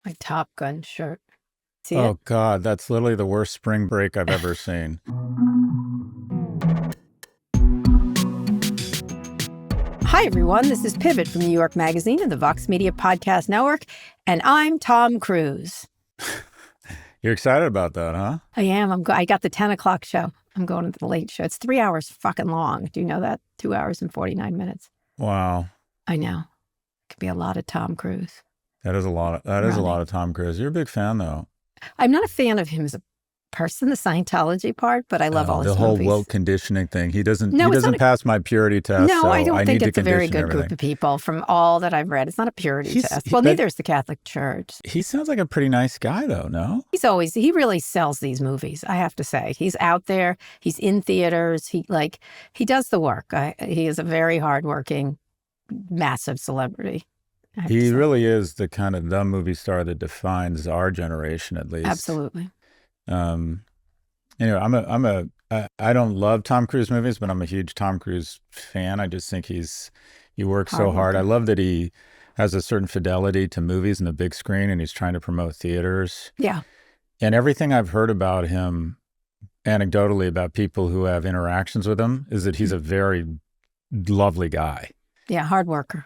My Top Gun shirt. See it? Oh, God, that's literally the worst spring break I've ever seen. Hi, everyone. This is Pivot from New York Magazine and the Vox Media Podcast Network, and I'm Tom Cruise. You're excited about that, huh? I am. I got the 10 o'clock show. I'm going to the late show. It's 3 hours fucking long. Do you know that? 2 hours and 49 minutes. Wow. I know. It could be a lot of Tom Cruise. That is a lot of Tom Cruise. You're a big fan, though. I'm not a fan of him as a person, the Scientology part, but I love all his movies. The whole woke conditioning thing. He doesn't pass my purity test. No, so I don't think it's a very good everything. group of people from all that I've read. It's not a purity test. Well, neither is the Catholic Church. He sounds like a pretty nice guy, though, no? He really sells these movies, I have to say. He's out there. He's in theaters. He does the work. He is a very hardworking, massive celebrity. He really is the kind of the movie star that defines our generation, at least. Absolutely. Anyway, I don't love Tom Cruise movies, but I'm a huge Tom Cruise fan. I just think he works so hard. I love that he has a certain fidelity to movies and the big screen, and he's trying to promote theaters. Yeah. And everything I've heard about him, anecdotally, about people who have interactions with him, is that he's a very lovely guy. Yeah, hard worker.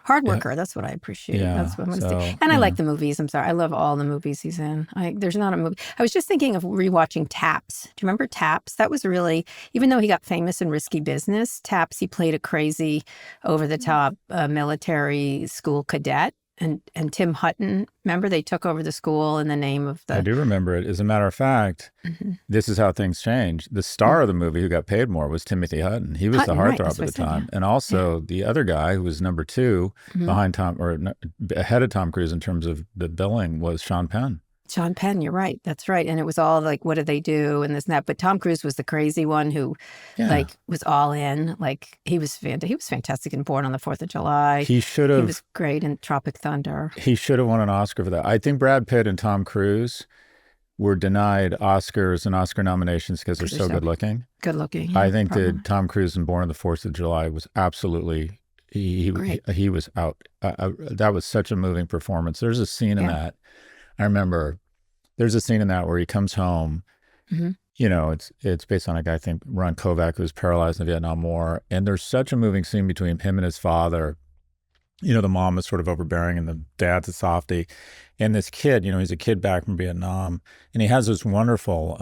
That's what I appreciate. Yeah, that's what I'm going to say. And I like the movies. I'm sorry. I love all the movies he's in. There's not a movie. I was just thinking of rewatching Taps. Do you remember Taps? That was really, even though he got famous in Risky Business, Taps, he played a crazy, over-the-top military school cadet. And Tim Hutton, remember they took over the school in the name of the... I do remember it. As a matter of fact, This is how things changed. The star of the movie who got paid more was Timothy Hutton. He was the heartthrob at the time. And also the other guy who was number two behind ahead of Tom Cruise in terms of the billing was Sean Penn. Sean Penn, you're right. That's right. And it was all like, what did they do? And this and that. But Tom Cruise was the crazy one who was all in. Like he was fantastic in Born on the 4th of July. He was great in Tropic Thunder. He should have won an Oscar for that. I think Brad Pitt and Tom Cruise were denied Oscars and Oscar nominations because they're so good looking. Good looking. Yeah, I think that Tom Cruise in Born on the 4th of July was absolutely, he was out. That was such a moving performance. There's a scene in that. I remember there's a scene in that where he comes home. You know, it's based on a guy, I think, Ron Kovac, who was paralyzed in the Vietnam War. And there's such a moving scene between him and his father. You know, the mom is sort of overbearing and the dad's a softie. And this kid, you know, he's a kid back from Vietnam. And he has this wonderful,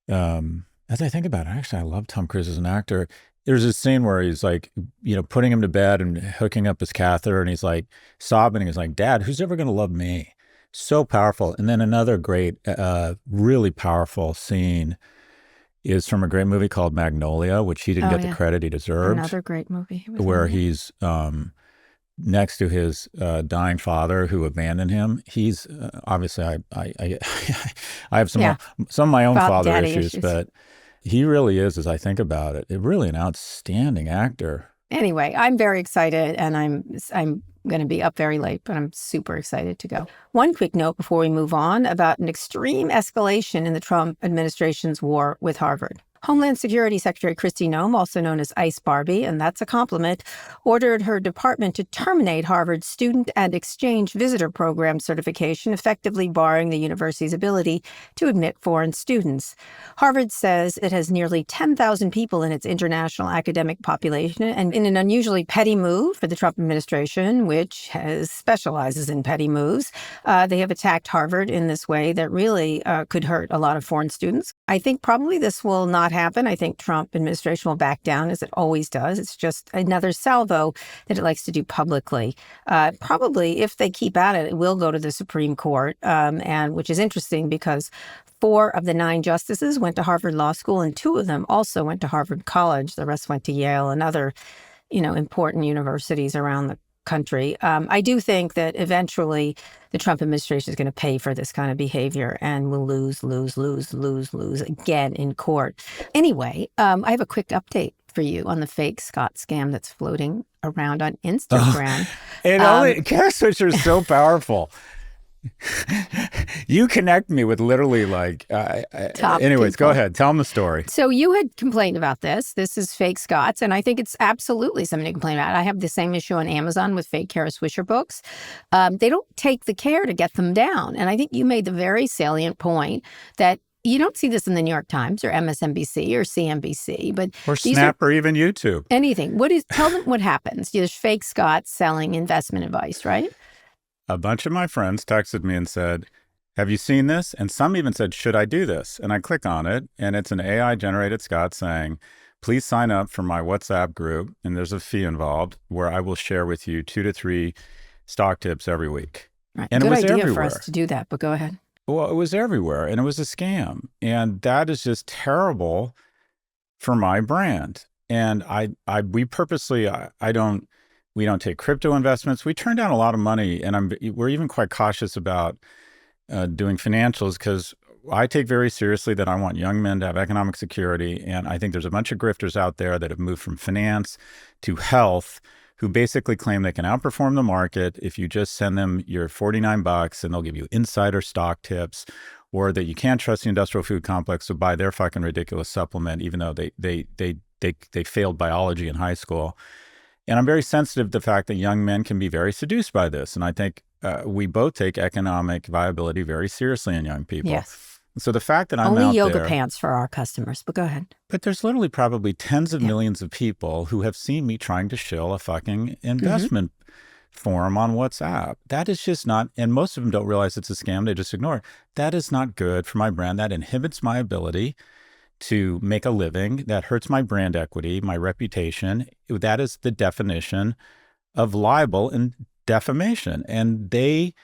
as I think about it, actually, I love Tom Cruise as an actor. There's this scene where he's like, you know, putting him to bed and hooking up his catheter, and he's like sobbing. He's like, "Dad, who's ever going to love me?" So powerful. And then another great, really powerful scene is from a great movie called Magnolia, which he didn't get the credit he deserved. Another great movie. Where he's next to his dying father who abandoned him. He's obviously, I have some of my own father issues, but he really is, as I think about it, really an outstanding actor. Anyway, I'm very excited, and I'm going to be up very late, but I'm super excited to go. One quick note before we move on about an extreme escalation in the Trump administration's war with Harvard. Homeland Security Secretary Kristi Noem, also known as Ice Barbie, and that's a compliment, ordered her department to terminate Harvard's Student and Exchange Visitor Program certification, effectively barring the university's ability to admit foreign students. Harvard says it has nearly 10,000 people in its international academic population, and in an unusually petty move for the Trump administration, which specializes in petty moves, they have attacked Harvard in this way that really could hurt a lot of foreign students. I think probably this will not happen. I think Trump administration will back down, as it always does. It's just another salvo that it likes to do publicly. Probably, if they keep at it, it will go to the Supreme Court, and which is interesting because 4 of the 9 justices went to Harvard Law School, and 2 of them also went to Harvard College. The rest went to Yale and other, important universities around the country. I do think that eventually the Trump administration is going to pay for this kind of behavior and will lose again in court. Anyway, I have a quick update for you on the fake Scott scam that's floating around on Instagram. Swisher is so powerful. You connect me with literally like, anyways, people. Go ahead. Tell them the story. So you had complained about this. This is fake Scots. And I think it's absolutely something to complain about. I have the same issue on Amazon with fake Kara Swisher books. They don't take the care to get them down. And I think you made the very salient point that you don't see this in the New York Times or MSNBC or CNBC, but or Snap or even YouTube. Anything. Tell them what happens. There's fake Scots selling investment advice, right? A bunch of my friends texted me and said, have you seen this? And some even said, should I do this? And I click on it, and it's an AI-generated Scott saying, please sign up for my WhatsApp group, and there's a fee involved, where I will share with you 2 to 3 stock tips every week. Right. And Good it was idea everywhere. for us to do that, but go ahead. Well, it was everywhere, and it was a scam. And that is just terrible for my brand. And we purposely, we don't take crypto investments. We turn down a lot of money, and we're even quite cautious about doing financials, because I take very seriously that I want young men to have economic security. And I think there's a bunch of grifters out there that have moved from finance to health, who basically claim they can outperform the market if you just send them your $49 and they'll give you insider stock tips, or that you can't trust the industrial food complex to buy their fucking ridiculous supplement, even though they failed biology in high school. And I'm very sensitive to the fact that young men can be very seduced by this. And I think we both take economic viability very seriously in young people. Yes. So the fact that I'm only out yoga there, pants for our customers, but go ahead. But there's literally probably tens of millions of people who have seen me trying to shill a fucking investment forum on WhatsApp. That is just not, and most of them don't realize it's a scam. They just ignore it. That is not good for my brand. That inhibits my ability to make a living. That hurts my brand equity, my reputation. That is the definition of libel and defamation. And they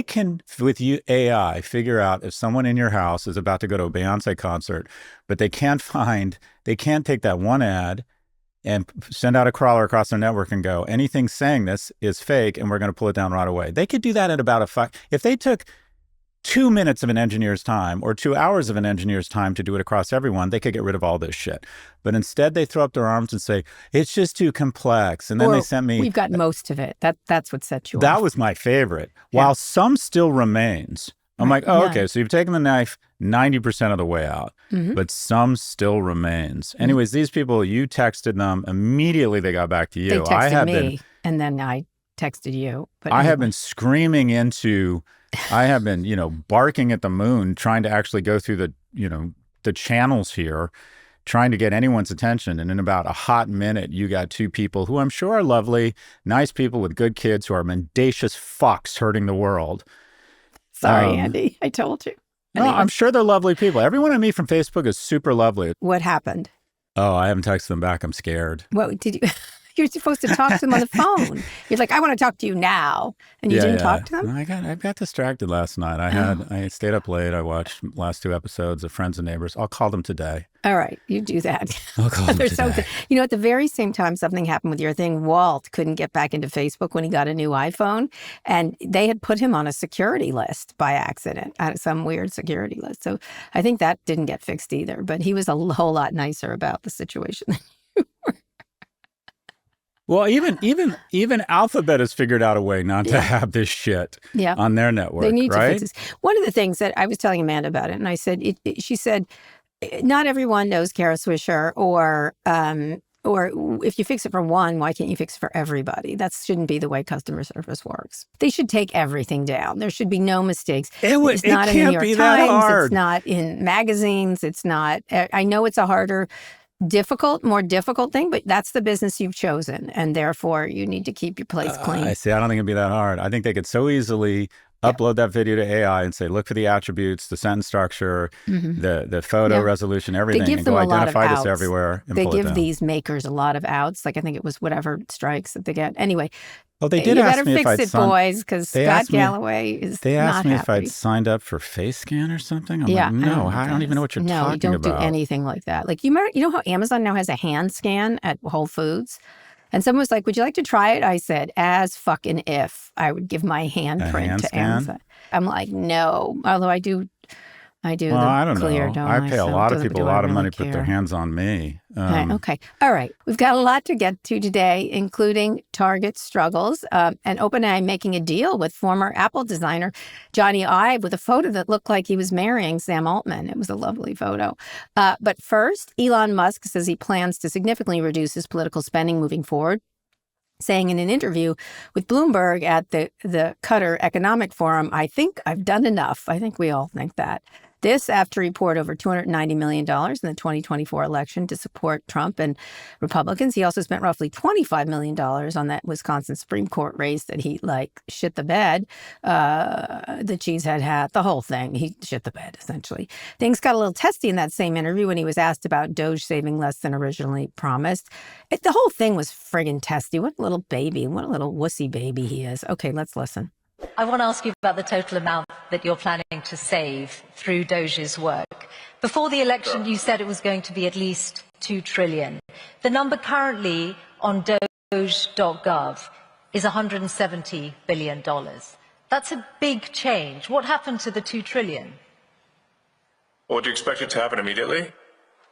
can, with AI, figure out if someone in your house is about to go to a Beyonce concert, but they can't take that one ad and send out a crawler across their network and go, anything saying this is fake, and we're going to pull it down right away. They could do that at about if they took 2 minutes of an engineer's time or 2 hours of an engineer's time to do it across everyone, they could get rid of all this shit. But instead they throw up their arms and say, it's just too complex. And then they sent me— We've got most of it. That's what set you off. That was my favorite. Yeah. While some still remains. I'm like, oh, okay, so you've taken the knife 90% of the way out, but some still remains. Anyways, these people, you texted them, immediately they got back to you. They texted me, and then I texted you. But I have been screaming I have been, barking at the moon, trying to actually go through the channels here, trying to get anyone's attention. And in about a hot minute, you got 2 people who I'm sure are lovely, nice people with good kids who are mendacious fucks hurting the world. Sorry, Andy, I told you. No, I'm sure they're lovely people. Everyone I meet from Facebook is super lovely. What happened? Oh, I haven't texted them back. I'm scared. What did you? You're supposed to talk to them on the phone. You're like, I want to talk to you now. And you didn't talk to them? I got distracted last night. I stayed up late. I watched last 2 episodes of Friends and Neighbors. I'll call them today. All right. You do that. I'll call them today. At the very same time something happened with your thing, Walt couldn't get back into Facebook when he got a new iPhone. And they had put him on a security list by accident, some weird security list. So I think that didn't get fixed either. But he was a whole lot nicer about the situation than you were. Well, even Alphabet has figured out a way not to have this shit on their network. They need to fix this. One of the things that I was telling Amanda about it, and I said, she said, not everyone knows Kara Swisher, or if you fix it for one, why can't you fix it for everybody? That shouldn't be the way customer service works. They should take everything down. There should be no mistakes. It's not in the New York Times. It's not in magazines. It's not. I know it's a more difficult thing, but that's the business you've chosen, and therefore you need to keep your place clean. I see. I don't think it'd be that hard. I think they could so easily upload that video to AI and say, look for the attributes, the sentence structure, the photo resolution, everything. They give them a lot of identify outs. This everywhere. And they pull it give down. these makers a lot of outs. Like I think it was whatever strikes that they get. Anyway, well, they did ask me if I'd fix it, boys, because Scott Galloway is They asked not me happy. if I'd signed up for face scan or something. I'm like, no, I don't even know what you're talking about. No, you don't do anything like that. Like you know how Amazon now has a hand scan at Whole Foods? And someone was like, would you like to try it? I said, as fucking if I would give my handprint to Amazon. I'm like, no. Although I do I do Well, the I don't clear, know. don't I I? pay a So lot of doesn't- people do a I lot of really money to put their care? hands on me. Okay. All right. We've got a lot to get to today, including Target's struggles and OpenAI making a deal with former Apple designer Jony Ive with a photo that looked like he was marrying Sam Altman. It was a lovely photo. But first, Elon Musk says he plans to significantly reduce his political spending moving forward, saying in an interview with Bloomberg at the Qatar Economic Forum, "I think I've done enough." I think we all think that. This after he poured over $290 million in the 2024 election to support Trump and Republicans. He also spent roughly $25 million on that Wisconsin Supreme Court race that he shit the bed, the cheesehead hat, the whole thing. He shit the bed, essentially. Things got a little testy in that same interview when he was asked about DOGE saving less than originally promised. The whole thing was friggin' testy. What a little baby, what a little wussy baby he is. Okay, let's listen. I want to ask you about the total amount that you're planning to save through DOGE's work. Before the election, you said it was going to be at least $2 trillion. The number currently on doge.gov is $170 billion. That's a big change. What happened to the $2 trillion? Well, do you expect it to happen immediately?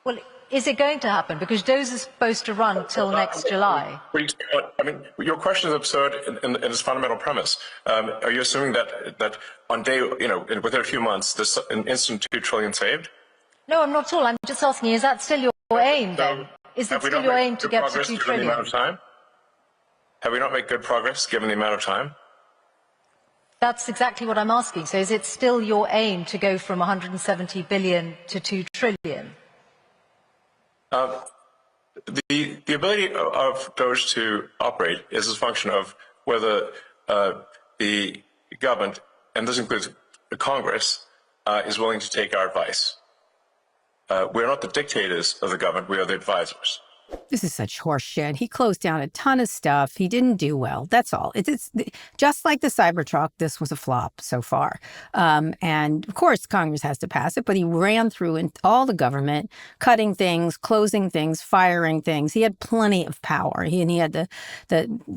Well, is it going to happen? Because DOGE is supposed to run till next July. I mean, your question is absurd in its fundamental premise. Are you assuming that on day, within a few months, there's an instant $2 trillion saved? No, I'm not at all. I'm just asking, is that still your aim then? Is it still your aim to get to $2 trillion? Have we not made good progress given the amount of time? That's exactly what I'm asking. So is it still your aim to go from 170 billion to 2 trillion? The ability of DOGE to operate is a function of whether the government, and this includes the Congress, is willing to take our advice. We're not the dictators of the government, we are the advisors. This is such horseshit. He closed down a ton of stuff. He didn't do well. That's all. It's just like the Cybertruck. This was a flop so far. And of course, Congress has to pass it, but he ran through all the government, cutting things, closing things, firing things. He had plenty of power. He had the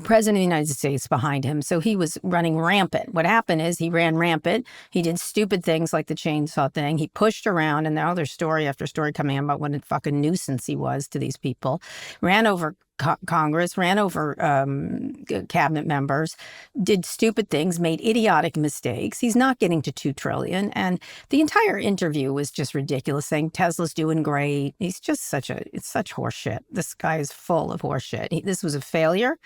president of the United States behind him. So he was running rampant. What happened is he ran rampant. He did stupid things like the chainsaw thing. He pushed around, and now there's story after story coming out about what a fucking nuisance he was to these people. Ran over Congress, ran over cabinet members, did stupid things, made idiotic mistakes. He's not getting to $2 trillion. And the entire interview was just ridiculous, saying Tesla's doing great. He's just it's such horseshit. This guy is full of horseshit. This was a failure.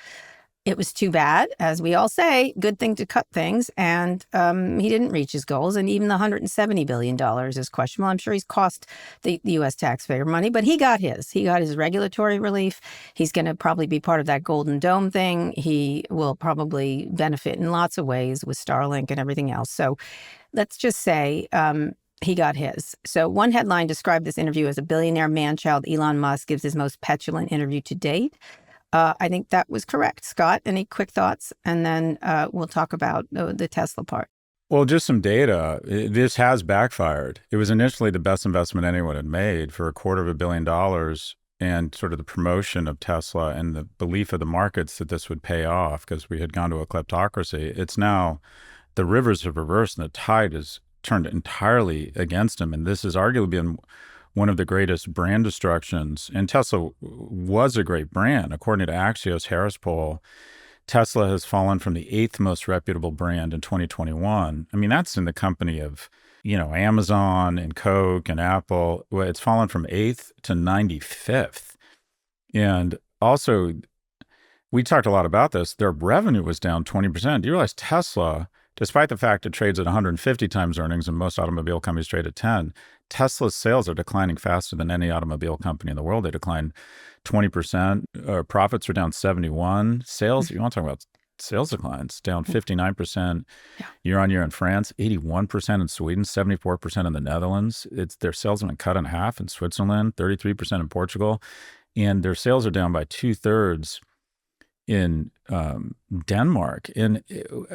It was too bad, as we all say, good thing to cut things. And he didn't reach his goals. And even the $170 billion is questionable. I'm sure he's cost the U.S. taxpayer money, but he got his. He got his regulatory relief. He's going to probably be part of that Golden Dome thing. He will probably benefit in lots of ways with Starlink and everything else. So let's just say he got his. So one headline described this interview as a billionaire man-child Elon Musk gives his most petulant interview to date. I think that was correct. Scott, any quick thoughts? And then we'll talk about the Tesla part. Well, just some data. This has backfired. It was initially the best investment anyone had made for $250 million, and sort of the promotion of Tesla and the belief of the markets that this would pay off because we had gone to a kleptocracy. It's now the rivers have reversed and the tide has turned entirely against him. And this has arguably been one of the greatest brand destructions. And Tesla was a great brand. According to Axios Harris poll, Tesla has fallen from the 8th most reputable brand in 2021. I mean, that's in the company of, Amazon and Coke and Apple. Well, it's fallen from 8th to 95th. And also, we talked a lot about this. Their revenue was down 20%. Do you realize Tesla, despite the fact it trades at 150 times earnings and most automobile companies trade at 10, Tesla's sales are declining faster than any automobile company in the world. They declined 20%. Profits are down 71%. Sales, you want to talk about sales declines, down 59% year on year in France, 81% in Sweden, 74% in the Netherlands. Their sales have been cut in half in Switzerland, 33% in Portugal. And their sales are down by 2/3 in Denmark. And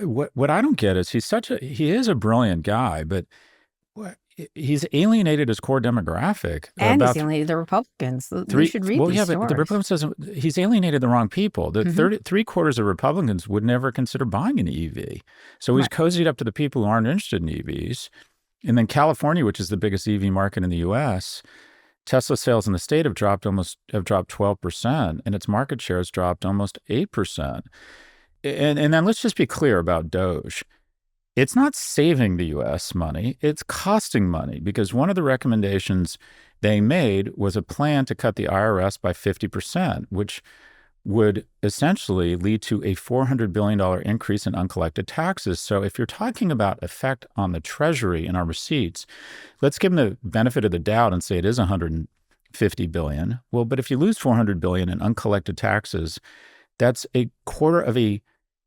what I don't get is he is a brilliant guy, but he's alienated his core demographic. And he's alienated the Republicans. You should read these stories. But the Republicans says he's alienated the wrong people. The 3/4 of Republicans would never consider buying an EV. So he's cozied up to the people who aren't interested in EVs. And then California, which is the biggest EV market in the US, Tesla sales in the state have dropped 12%, and its market share has dropped almost 8%. And then let's just be clear about DOGE. It's not saving the US money, it's costing money, because one of the recommendations they made was a plan to cut the IRS by 50%, which would essentially lead to a $400 billion increase in uncollected taxes. So if you're talking about effect on the Treasury and our receipts, let's give them the benefit of the doubt and say it is $150 billion. Well, but if you lose $400 billion in uncollected taxes, that's a quarter of a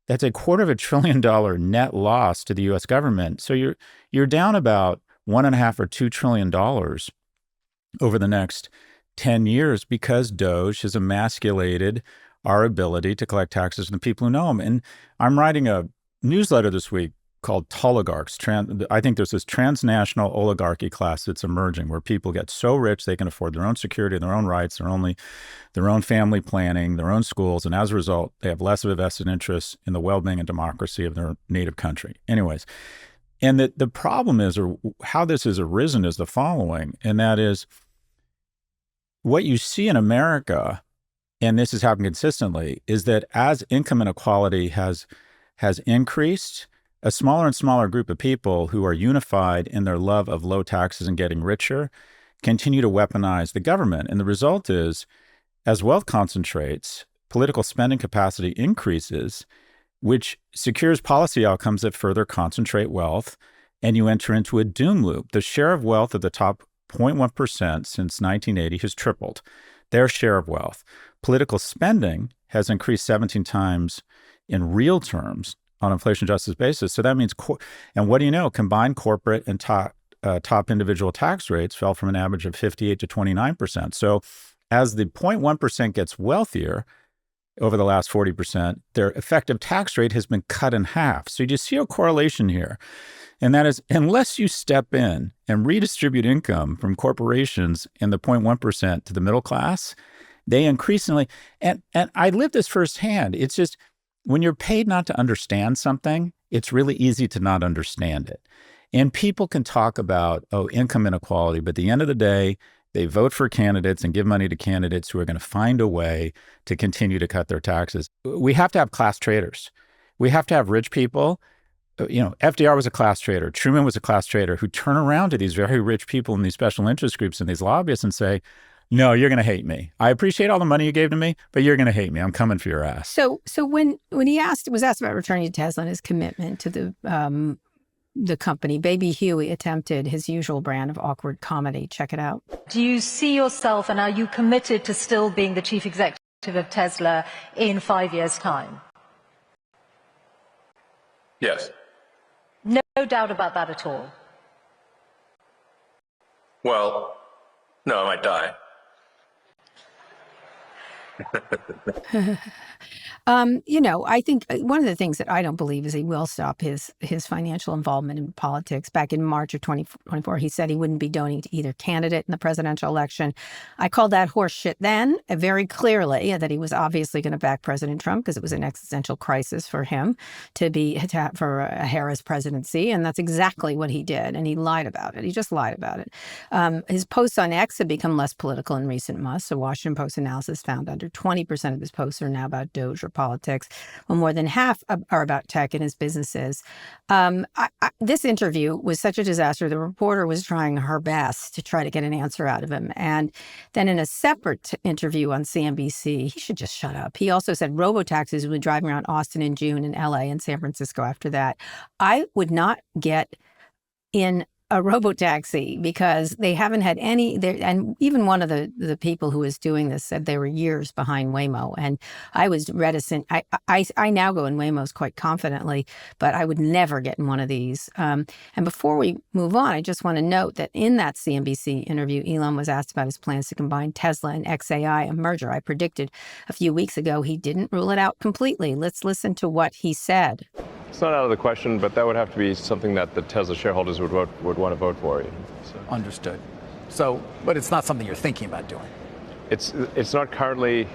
$1 trillion net loss to the U.S. government. So you're down about $1.5 or $2 trillion over the next 10 years because DOGE has emasculated our ability to collect taxes from the people who know them. And I'm writing a newsletter this week called Toligarchs. I think there's this transnational oligarchy class that's emerging where people get so rich they can afford their own security, their own rights, their own family planning, their own schools. And as a result, they have less of a vested interest in the well-being and democracy of their native country. Anyways, and the problem is, or how this has arisen is the following, and that is what you see in America, and this has happened consistently, is that as income inequality has increased, a smaller and smaller group of people who are unified in their love of low taxes and getting richer continue to weaponize the government. And the result is, as wealth concentrates, political spending capacity increases, which secures policy outcomes that further concentrate wealth, and you enter into a doom loop. The share of wealth of the top 0.1% since 1980 has tripled, their share of wealth. Political spending has increased 17 times in real terms on inflation-adjusted basis. So that means, and what do you know? Combined corporate and top individual tax rates fell from an average of 58 to 29%. So as the 0.1% gets wealthier over the last 40%, their effective tax rate has been cut in half. So you just see a correlation here. And that is, unless you step in and redistribute income from corporations in the 0.1% to the middle class, they increasingly, and I live this firsthand. It's just, when you're paid not to understand something, it's really easy to not understand it. And people can talk about, income inequality, but at the end of the day, they vote for candidates and give money to candidates who are going to find a way to continue to cut their taxes. We have to have class traders. We have to have rich people. FDR was a class trader. Truman was a class trader who turn around to these very rich people in these special interest groups and these lobbyists and say, no, you're going to hate me. I appreciate all the money you gave to me, but you're going to hate me. I'm coming for your ass. So when he was asked about returning to Tesla and his commitment to the company, Baby Huey attempted his usual brand of awkward comedy. Check it out. Do you see yourself, and are you committed to still being the chief executive of Tesla in 5 years' time? Yes. No doubt about that at all. Well, no, I might die. I think one of the things that I don't believe is he will stop his financial involvement in politics. Back in March of 2024, he said he wouldn't be donating to either candidate in the presidential election. I called that horse shit then, very clearly, that he was obviously going to back President Trump because it was an existential crisis for him for a Harris presidency. And that's exactly what he did. And he lied about it. He just lied about it. His posts on X have become less political in recent months. A Washington Post analysis found under 20% of his posts are now about DOGE or politics, while more than half are about tech and his businesses. This interview was such a disaster. The reporter was trying her best to try to get an answer out of him. And then in a separate interview on CNBC, he should just shut up. He also said robotaxis will be driving around Austin in June and LA and San Francisco after that. I would not get in a robotaxi because they haven't had any, and even one of the people who was doing this said they were years behind Waymo, and I was reticent. I now go in Waymos quite confidently, but I would never get in one of these. And before we move on, I just want to note that in that CNBC interview, Elon was asked about his plans to combine Tesla and XAI, a merger I predicted a few weeks ago. He didn't rule it out completely. Let's listen to what he said. It's not out of the question, but that would have to be something that the Tesla shareholders would want to vote for. So. Understood. So, but it's not something you're thinking about doing. It's not currently.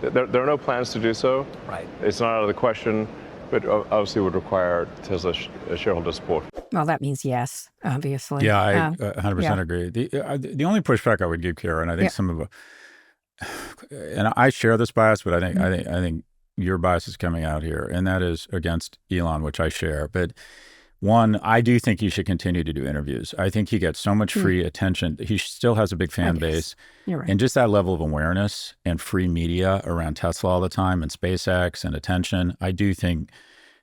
There are no plans to do so. Right. It's not out of the question. But obviously would require Tesla shareholder support. Well, that means yes, obviously. Yeah, I 100% agree. The only pushback I would give, Kara, and I think some of, and I share this bias, but I think your bias is coming out here, and that is against Elon, which I share. But one, I do think he should continue to do interviews. I think he gets so much free attention. He still has a big fan base. You're right. And just that level of awareness and free media around Tesla all the time and SpaceX and attention, I do think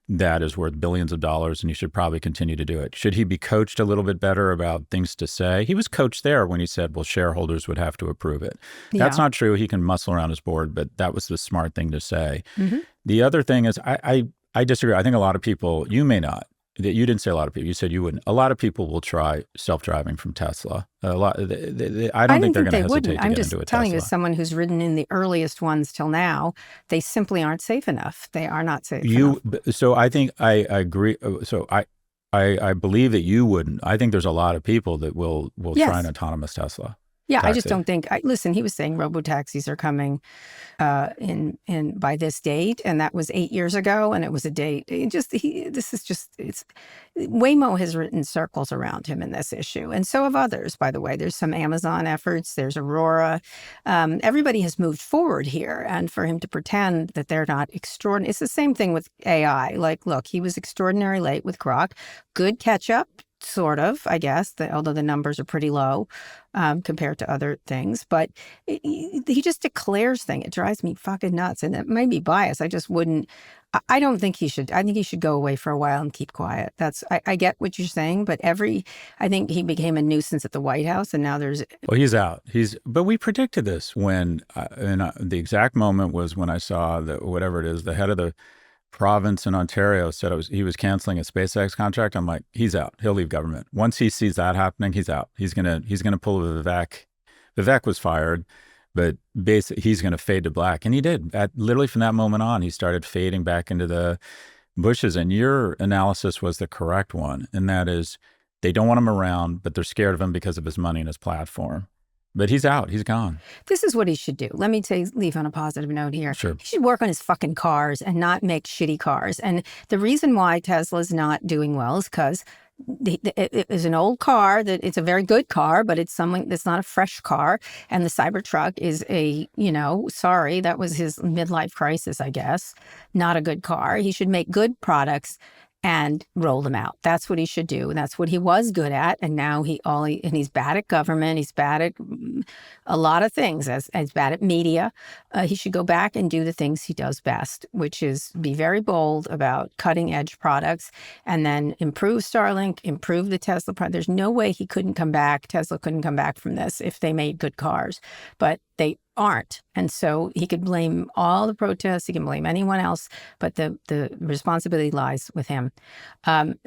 that is worth billions of dollars, and he should probably continue to do it. Should he be coached a little bit better about things to say? He was coached there when he said, well, shareholders would have to approve it. That's not true. He can muscle around his board, but that was the smart thing to say. The other thing is, I disagree. I think a lot of people, you may not, you didn't say a lot of people, you said you wouldn't. A lot of people will try self-driving from Tesla. I don't think they're going to hesitate to get into a Tesla. I'm just telling you, as someone who's ridden in the earliest ones till now, they simply aren't safe enough. They are not safe enough. So I think I agree. So I believe that you wouldn't. I think there's a lot of people that will try an autonomous Tesla. Yeah, taxi. I just don't think. Listen, he was saying robo-taxis are coming in by this date, and that was 8 years ago, and it was a date. Waymo has written circles around him in this issue, and so have others. By the way, there's some Amazon efforts. There's Aurora. Everybody has moved forward here, and for him to pretend that they're not extraordinary, it's the same thing with AI. Like, look, he was extraordinary late with Grok. Good catch up. Sort of, I guess, although the numbers are pretty low compared to other things. But he just declares things. It drives me fucking nuts. And it may be biased. I just wouldn't. I don't think he should. I think he should go away for a while and keep quiet. I get what you're saying, but I think he became a nuisance at the White House, and now there's. Well, he's out. But we predicted this when, the exact moment was when I saw whatever it is, the head of the province in Ontario said he was canceling a SpaceX contract. I'm like, he's out. He'll leave government. Once he sees that happening, he's out. He's gonna pull a Vivek. Vivek was fired, but basically he's gonna fade to black, and he did. Literally from that moment on, he started fading back into the bushes. And your analysis was the correct one, and that is they don't want him around, but they're scared of him because of his money and his platform. But he's out. He's gone. This is what he should do. Let me leave on a positive note here. Sure. He should work on his fucking cars and not make shitty cars. And the reason why Tesla's not doing well is because it is an old car that it's a very good car, but it's something that's not a fresh car. And the Cybertruck is that was his midlife crisis, I guess. Not a good car. He should make good products and roll them out. That's what he should do. And that's what he was good at. And now he's bad at government. He's bad at a lot of things. He's bad at media. He should go back and do the things he does best, which is be very bold about cutting edge products and then improve Starlink, improve the Tesla product. There's no way Tesla couldn't come back from this if they made good cars, but they aren't. And so he could blame all the protests, he can blame anyone else, but the responsibility lies with him.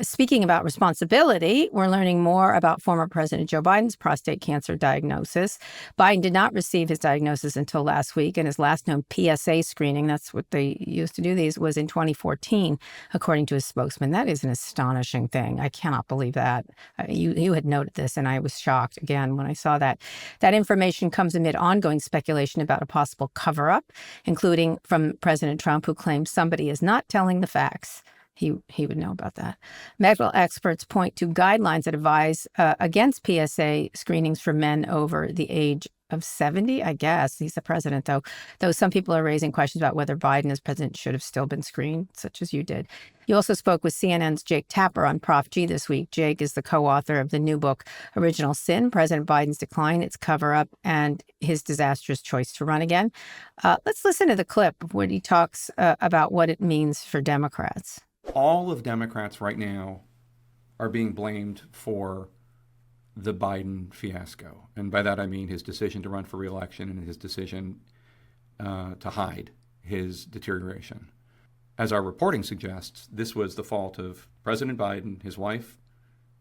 Speaking about responsibility, we're learning more about former President Joe Biden's prostate cancer diagnosis. Biden did not receive his diagnosis until last week, and his last known PSA screening, that's what they used to do these, was in 2014, according to his spokesman. That is an astonishing thing. I cannot believe that. You had noted this, and I was shocked again when I saw that. That information comes amid ongoing speculation about a possible cover-up, including from President Trump, who claims somebody is not telling the facts. He would know about that. Medical experts point to guidelines that advise against PSA screenings for men over the age of 70, I guess. He's the president, though some people are raising questions about whether Biden as president should have still been screened, such as you did. You also spoke with CNN's Jake Tapper on Prof G this week. Jake is the co-author of the new book, Original Sin, President Biden's Decline, Its Cover-Up, and His Disastrous Choice to Run Again. Let's listen to the clip where he talks about what it means for Democrats. All of Democrats right now are being blamed for the Biden fiasco. And by that, I mean his decision to run for re-election and his decision to hide his deterioration. As our reporting suggests, this was the fault of President Biden, his wife,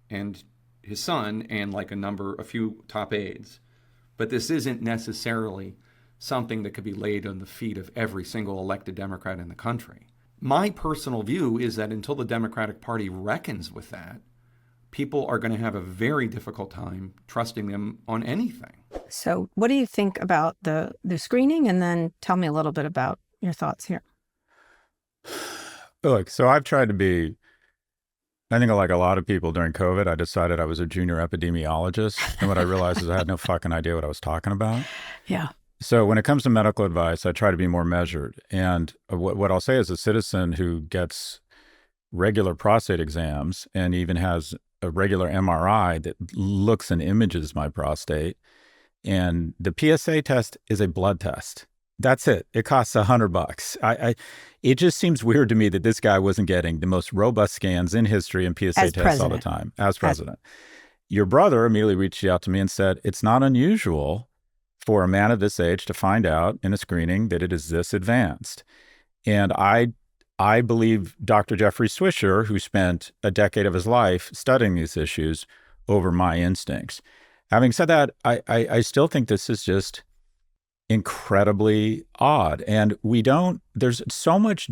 and his son, and a few top aides. But this isn't necessarily something that could be laid on the feet of every single elected Democrat in the country. My personal view is that until the Democratic Party reckons with that, people are going to have a very difficult time trusting them on anything. So what do you think about the screening? And then tell me a little bit about your thoughts here. Look, so I've tried to be, I think like a lot of people during COVID, I decided I was a junior epidemiologist. And what I realized is I had no fucking idea what I was talking about. Yeah. So when it comes to medical advice, I try to be more measured. And what I'll say as a citizen who gets regular prostate exams and even has a regular MRI that looks and images my prostate, and the PSA test is a blood test. That's it. It costs $100. It just seems weird to me that this guy wasn't getting the most robust scans in history and PSA tests all the time as president. Your brother immediately reached out to me and said, it's not unusual for a man of this age to find out in a screening that it is this advanced. And I believe Dr. Jeffrey Swisher, who spent a decade of his life studying these issues, over my instincts. Having said that, I still think this is just incredibly odd. And there's so much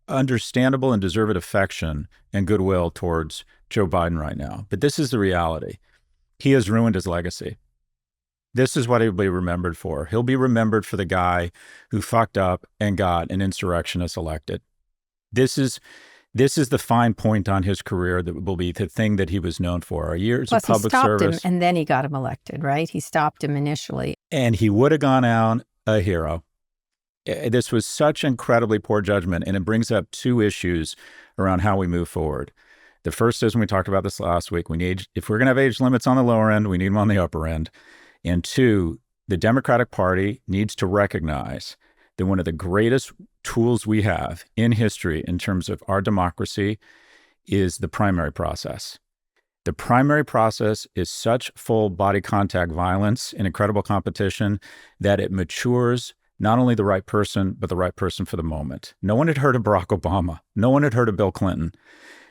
understandable and deserved affection and goodwill towards Joe Biden right now. But this is the reality. He has ruined his legacy. This is what he'll be remembered for. He'll be remembered for the guy who fucked up and got an insurrectionist elected. This is the fine point on his career that will be the thing that he was known for. Years of public service. He stopped him, and then he got him elected, right? He stopped him initially. And he would have gone out a hero. This was such incredibly poor judgment, and it brings up two issues around how we move forward. The first is, and we talked about this last week, if we're going to have age limits on the lower end, we need them on the upper end. And two, the Democratic Party needs to recognize that one of the greatest tools we have in history in terms of our democracy is the primary process. The primary process is such full body contact violence and incredible competition that it matures not only the right person, but the right person for the moment. No one had heard of Barack Obama. No one had heard of Bill Clinton.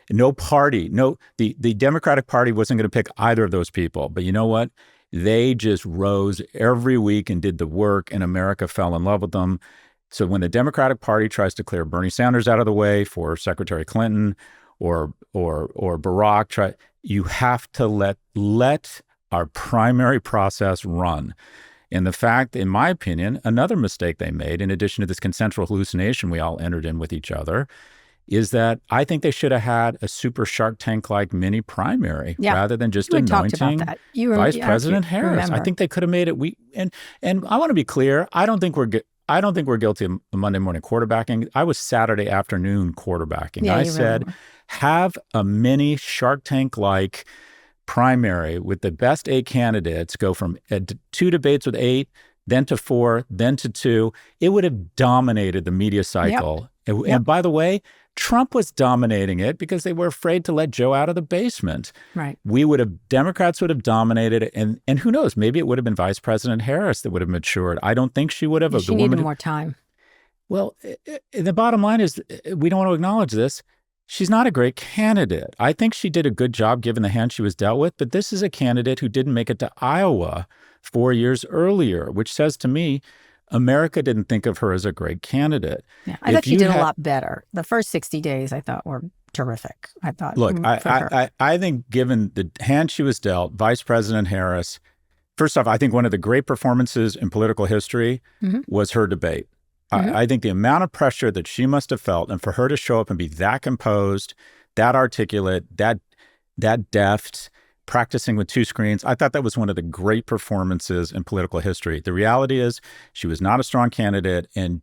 No party, the Democratic Party wasn't going to pick either of those people. But you know what? They just rose every week and did the work, and America fell in love with them. So when the Democratic Party tries to clear Bernie Sanders out of the way for Secretary Clinton or Barack, you have to let our primary process run. And the fact, in my opinion, another mistake they made, in addition to this consensual hallucination we all entered in with each other, is that I think they should have had a super Shark Tank-like mini primary rather than just anointing Vice President Harris. I think they could have made it. And I want to be clear. I don't think we're guilty of Monday morning quarterbacking. I was Saturday afternoon quarterbacking. I said, have a mini Shark Tank-like primary with the best 8 candidates, go from 2 debates with 8, then to 4, then to 2. It would have dominated the media cycle. Yep. And by the way, Trump was dominating it because they were afraid to let Joe out of the basement. Right. Democrats would have dominated it. And who knows, maybe it would have been Vice President Harris that would have matured. I don't think she would have. She needed more time. Well, the bottom line is, we don't want to acknowledge this. She's not a great candidate. I think she did a good job given the hand she was dealt with, but this is a candidate who didn't make it to Iowa 4 years earlier, which says to me, America didn't think of her as a great candidate. Yeah, I thought she did a lot better. The first 60 days I thought were terrific. I thought. Look, I think given the hand she was dealt, Vice President Harris, first off, I think one of the great performances in political history was her debate. I think the amount of pressure that she must have felt, and for her to show up and be that composed, that articulate, that deft, practicing with 2 screens, I thought that was one of the great performances in political history. The reality is she was not a strong candidate, and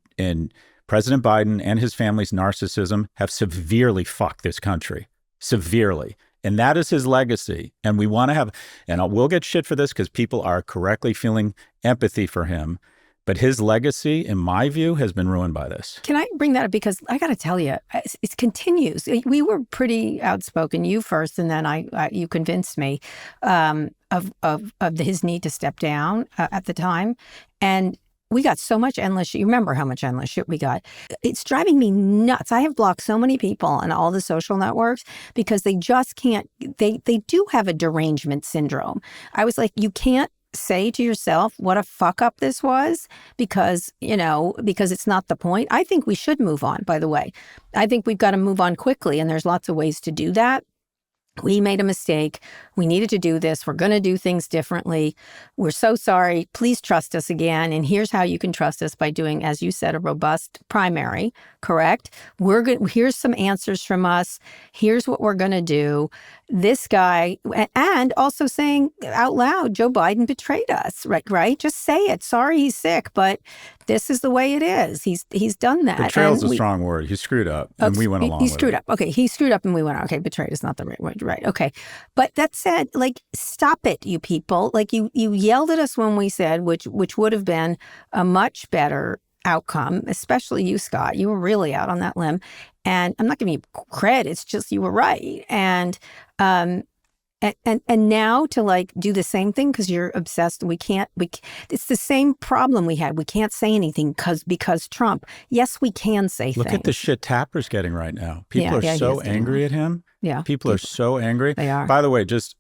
President Biden and his family's narcissism have severely fucked this country. Severely. And that is his legacy. And we want to have, and we'll get shit for this because people are correctly feeling empathy for him. But his legacy, in my view, has been ruined by this. Can I bring that up? Because I got to tell you, it continues. We were pretty outspoken, you first, and then you convinced me of his need to step down at the time. And we got so much endless shit. You remember how much endless shit we got. It's driving me nuts. I have blocked so many people on all the social networks because they just can't, they do have a derangement syndrome. I was like, you can't say to yourself what a fuck up this was because it's not the point. I think we should move on, by the way. I think we've got to move on quickly, and there's lots of ways to do that. We made a mistake. We needed to do this. We're going to do things differently. We're so sorry. Please trust us again. And here's how you can trust us by doing, as you said, a robust primary, correct? Here's some answers from us. Here's what we're going to do. This guy, and also saying out loud, Joe Biden betrayed us, right? Just say it. Sorry he's sick, but this is the way it is. He's done that. Betrayal's a strong word. He screwed up, and we went along with it. He screwed up. Okay, he screwed up, and we went on. Okay, betrayed is not the right word. Right, okay. But that said, like, stop it, you people. Like, you yelled at us when we said, which would have been a much better outcome, especially you, Scott. You were really out on that limb. And I'm not giving you credit. It's just you were right. And now to like do the same thing because you're obsessed. It's the same problem we had. We can't say anything because Trump. Yes, we can say things. Look at the shit Tapper's getting right now. People are so angry at him. Yeah. People are so angry. They are. By the way, just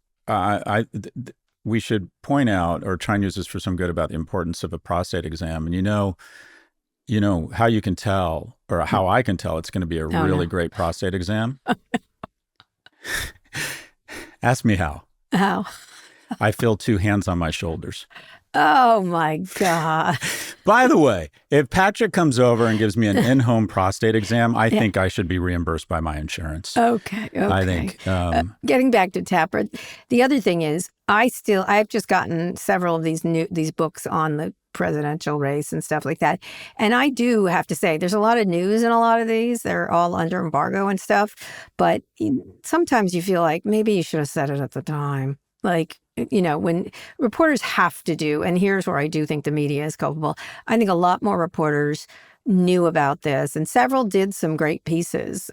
we should point out or try and use this for some good about the importance of a prostate exam. And you know how you can tell, or how I can tell it's going to be a really great prostate exam? Ask me how. How? I feel two hands on my shoulders. Oh, my God. By the way, if Patrick comes over and gives me an in-home prostate exam, I think I should be reimbursed by my insurance. Okay. I think. Getting back to Tapper, the other thing is I've just gotten several of these books on the presidential race and stuff like that. And I do have to say, there's a lot of news in a lot of these. They're all under embargo and stuff. But sometimes you feel like maybe you should have said it at the time. Like, when reporters have to do, and here's where I do think the media is culpable. I think a lot more reporters knew about this, and several did some great pieces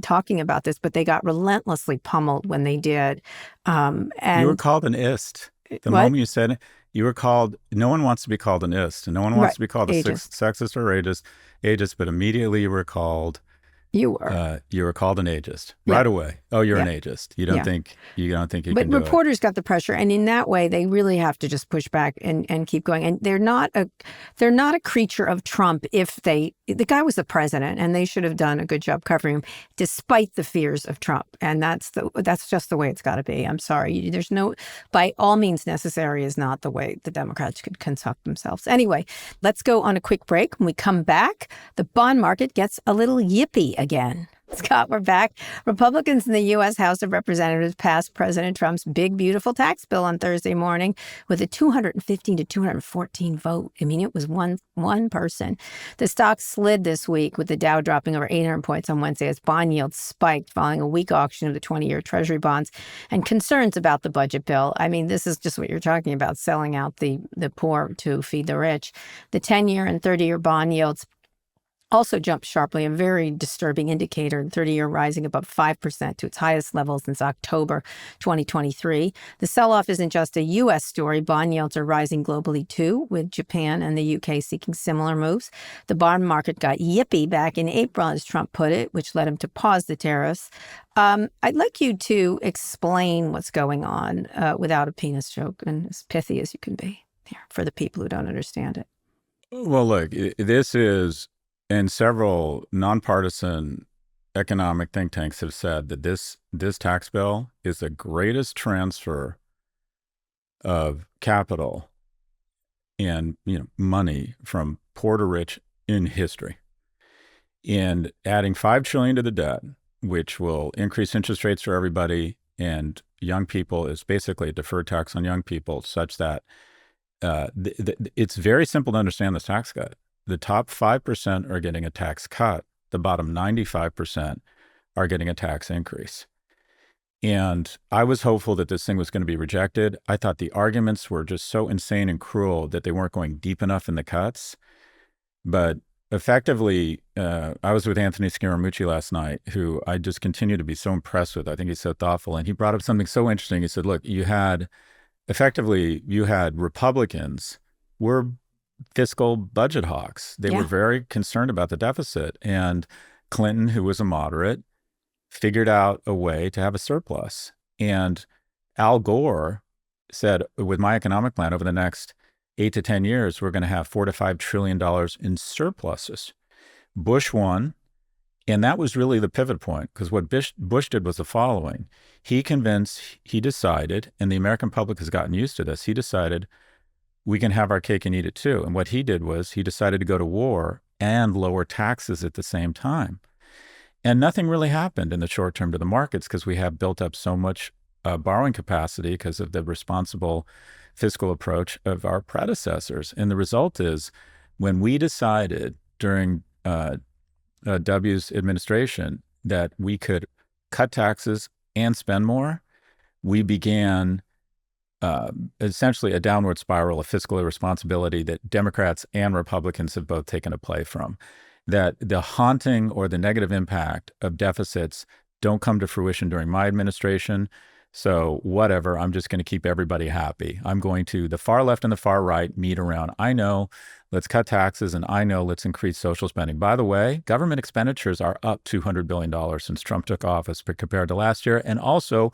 talking about this, but they got relentlessly pummeled when they did. And you were called an ist. The moment you said it, you were called, no one wants to be called an ist, and no one wants to be called a sexist or ageist, but immediately you were called. You were called an ageist right away. Oh, you're an ageist. You don't think you can do it. But reporters got the pressure, and in that way, they really have to just push back and keep going. And they're not a creature of Trump. The guy was the president, and they should have done a good job covering him, despite the fears of Trump. And that's just the way it's got to be. I'm sorry. There's no, by all means necessary is not the way the Democrats could conduct themselves. Anyway, let's go on a quick break. When we come back, the bond market gets a little yippy again. Scott, we're back. Republicans in the U.S. House of Representatives passed President Trump's big, beautiful tax bill on Thursday morning with a 215 to 214 vote. I mean, it was one person. The stock slid this week with the Dow dropping over 800 points on Wednesday as bond yields spiked following a weak auction of the 20-year Treasury bonds and concerns about the budget bill. I mean, this is just what you're talking about, selling out the poor to feed the rich. The 10-year and 30-year bond yields also jumped sharply, a very disturbing indicator, 30-year rising above 5% to its highest level since October 2023. The sell-off isn't just a U.S. story. Bond yields are rising globally, too, with Japan and the U.K. seeking similar moves. The bond market got yippy back in April, as Trump put it, which led him to pause the tariffs. I'd like you to explain what's going on without a penis joke and as pithy as you can be here for the people who don't understand it. Well, look, this is... And several nonpartisan economic think tanks have said that this tax bill is the greatest transfer of capital and money from poor to rich in history. And adding $5 trillion to the debt, which will increase interest rates for everybody, and young people is basically a deferred tax on young people, such that it's very simple to understand this tax cut. The top 5% are getting a tax cut. The bottom 95% are getting a tax increase. And I was hopeful that this thing was going to be rejected. I thought the arguments were just so insane and cruel that they weren't going deep enough in the cuts. But effectively, I was with Anthony Scaramucci last night, who I just continue to be so impressed with. I think he's so thoughtful. And he brought up something so interesting. He said, look, you had Republicans were fiscal budget hawks. They were very concerned about the deficit. And Clinton, who was a moderate, figured out a way to have a surplus. And Al Gore said, with my economic plan over the next 8 to 10 years, we're going to have $4 to $5 trillion in surpluses. Bush won, And that was really the pivot point, because what Bush did was the following. He decided, and the American public has gotten used to this, he decided we can have our cake and eat it too. And what he did was he decided to go to war and lower taxes at the same time. And nothing really happened in the short term to the markets, because we have built up so much borrowing capacity because of the responsible fiscal approach of our predecessors. And the result is, when we decided during W's administration that we could cut taxes and spend more, we began essentially a downward spiral of fiscal irresponsibility that Democrats and Republicans have both taken a play from. That the haunting or the negative impact of deficits don't come to fruition during my administration. So whatever, I'm just going to keep everybody happy. I'm going to, the far left and the far right meet around. I know, let's cut taxes, and I know, let's increase social spending. By the way, government expenditures are up $200 billion since Trump took office compared to last year. And also,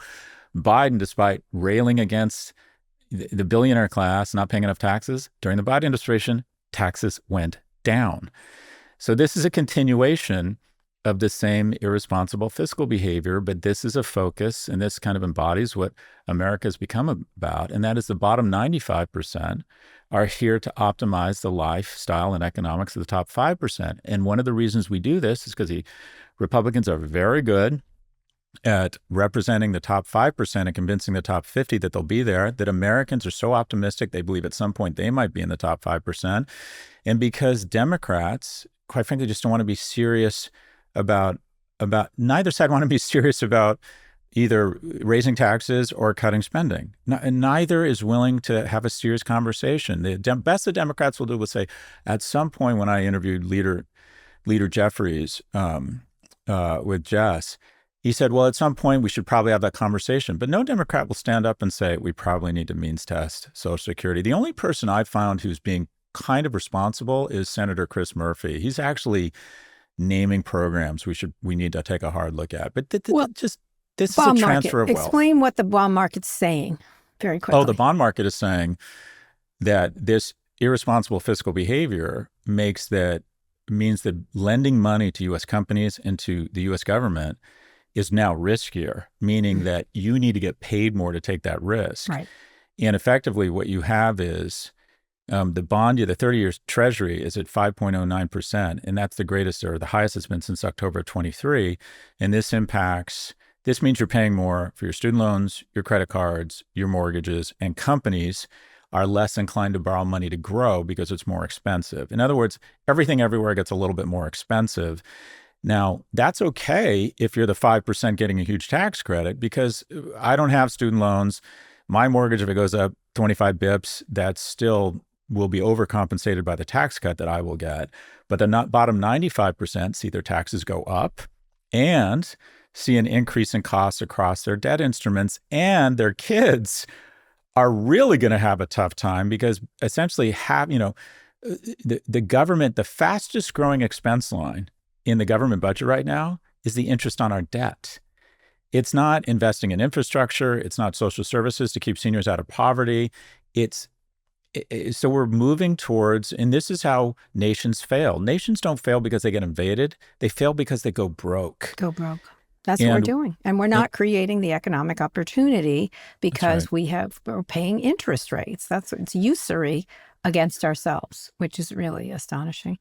Biden, despite railing against the billionaire class not paying enough taxes, during the Biden administration, taxes went down. So this is a continuation of the same irresponsible fiscal behavior, but this is a focus, and this kind of embodies what America has become about, and that is the bottom 95% are here to optimize the lifestyle and economics of the top 5%. And one of the reasons we do this is because the Republicans are very good at representing the top 5% and convincing the top 50 that they'll be there, that Americans are so optimistic they believe at some point they might be in the top 5%. And because Democrats, quite frankly, just don't want to be serious about neither side want to be serious about either raising taxes or cutting spending. And neither is willing to have a serious conversation. The best the Democrats will do will say, at some point when I interviewed Leader Jeffries with Jess, he said, well, at some point we should probably have that conversation. But no Democrat will stand up and say, we probably need to means test Social Security. The only person I've found who's being kind of responsible is Senator Chris Murphy. He's actually naming programs we need to take a hard look at. But this is a transfer of wealth. Explain what the bond market's saying very quickly. Oh, the bond market is saying that this irresponsible fiscal behavior means that lending money to U.S. companies and to the U.S. government is now riskier, meaning that you need to get paid more to take that risk. Right. And effectively what you have is the 30-year Treasury is at 5.09%, and that's the greatest or the highest it's been since October of 23. And this means you're paying more for your student loans, your credit cards, your mortgages, and companies are less inclined to borrow money to grow because it's more expensive. In other words, everything everywhere gets a little bit more expensive. Now, that's okay if you're the 5% getting a huge tax credit, because I don't have student loans. My mortgage, if it goes up 25 bips, that still will be overcompensated by the tax cut that I will get. But the bottom 95% see their taxes go up and see an increase in costs across their debt instruments, and their kids are really going to have a tough time because essentially the government, the fastest growing expense line in the government budget right now is the interest on our debt. It's not investing in infrastructure. It's not social services to keep seniors out of poverty. So we're moving towards, and this is how nations fail. Nations don't fail because they get invaded. They fail because they go broke. That's what we're doing. And we're not creating the economic opportunity because we're paying interest rates. It's usury against ourselves, which is really astonishing.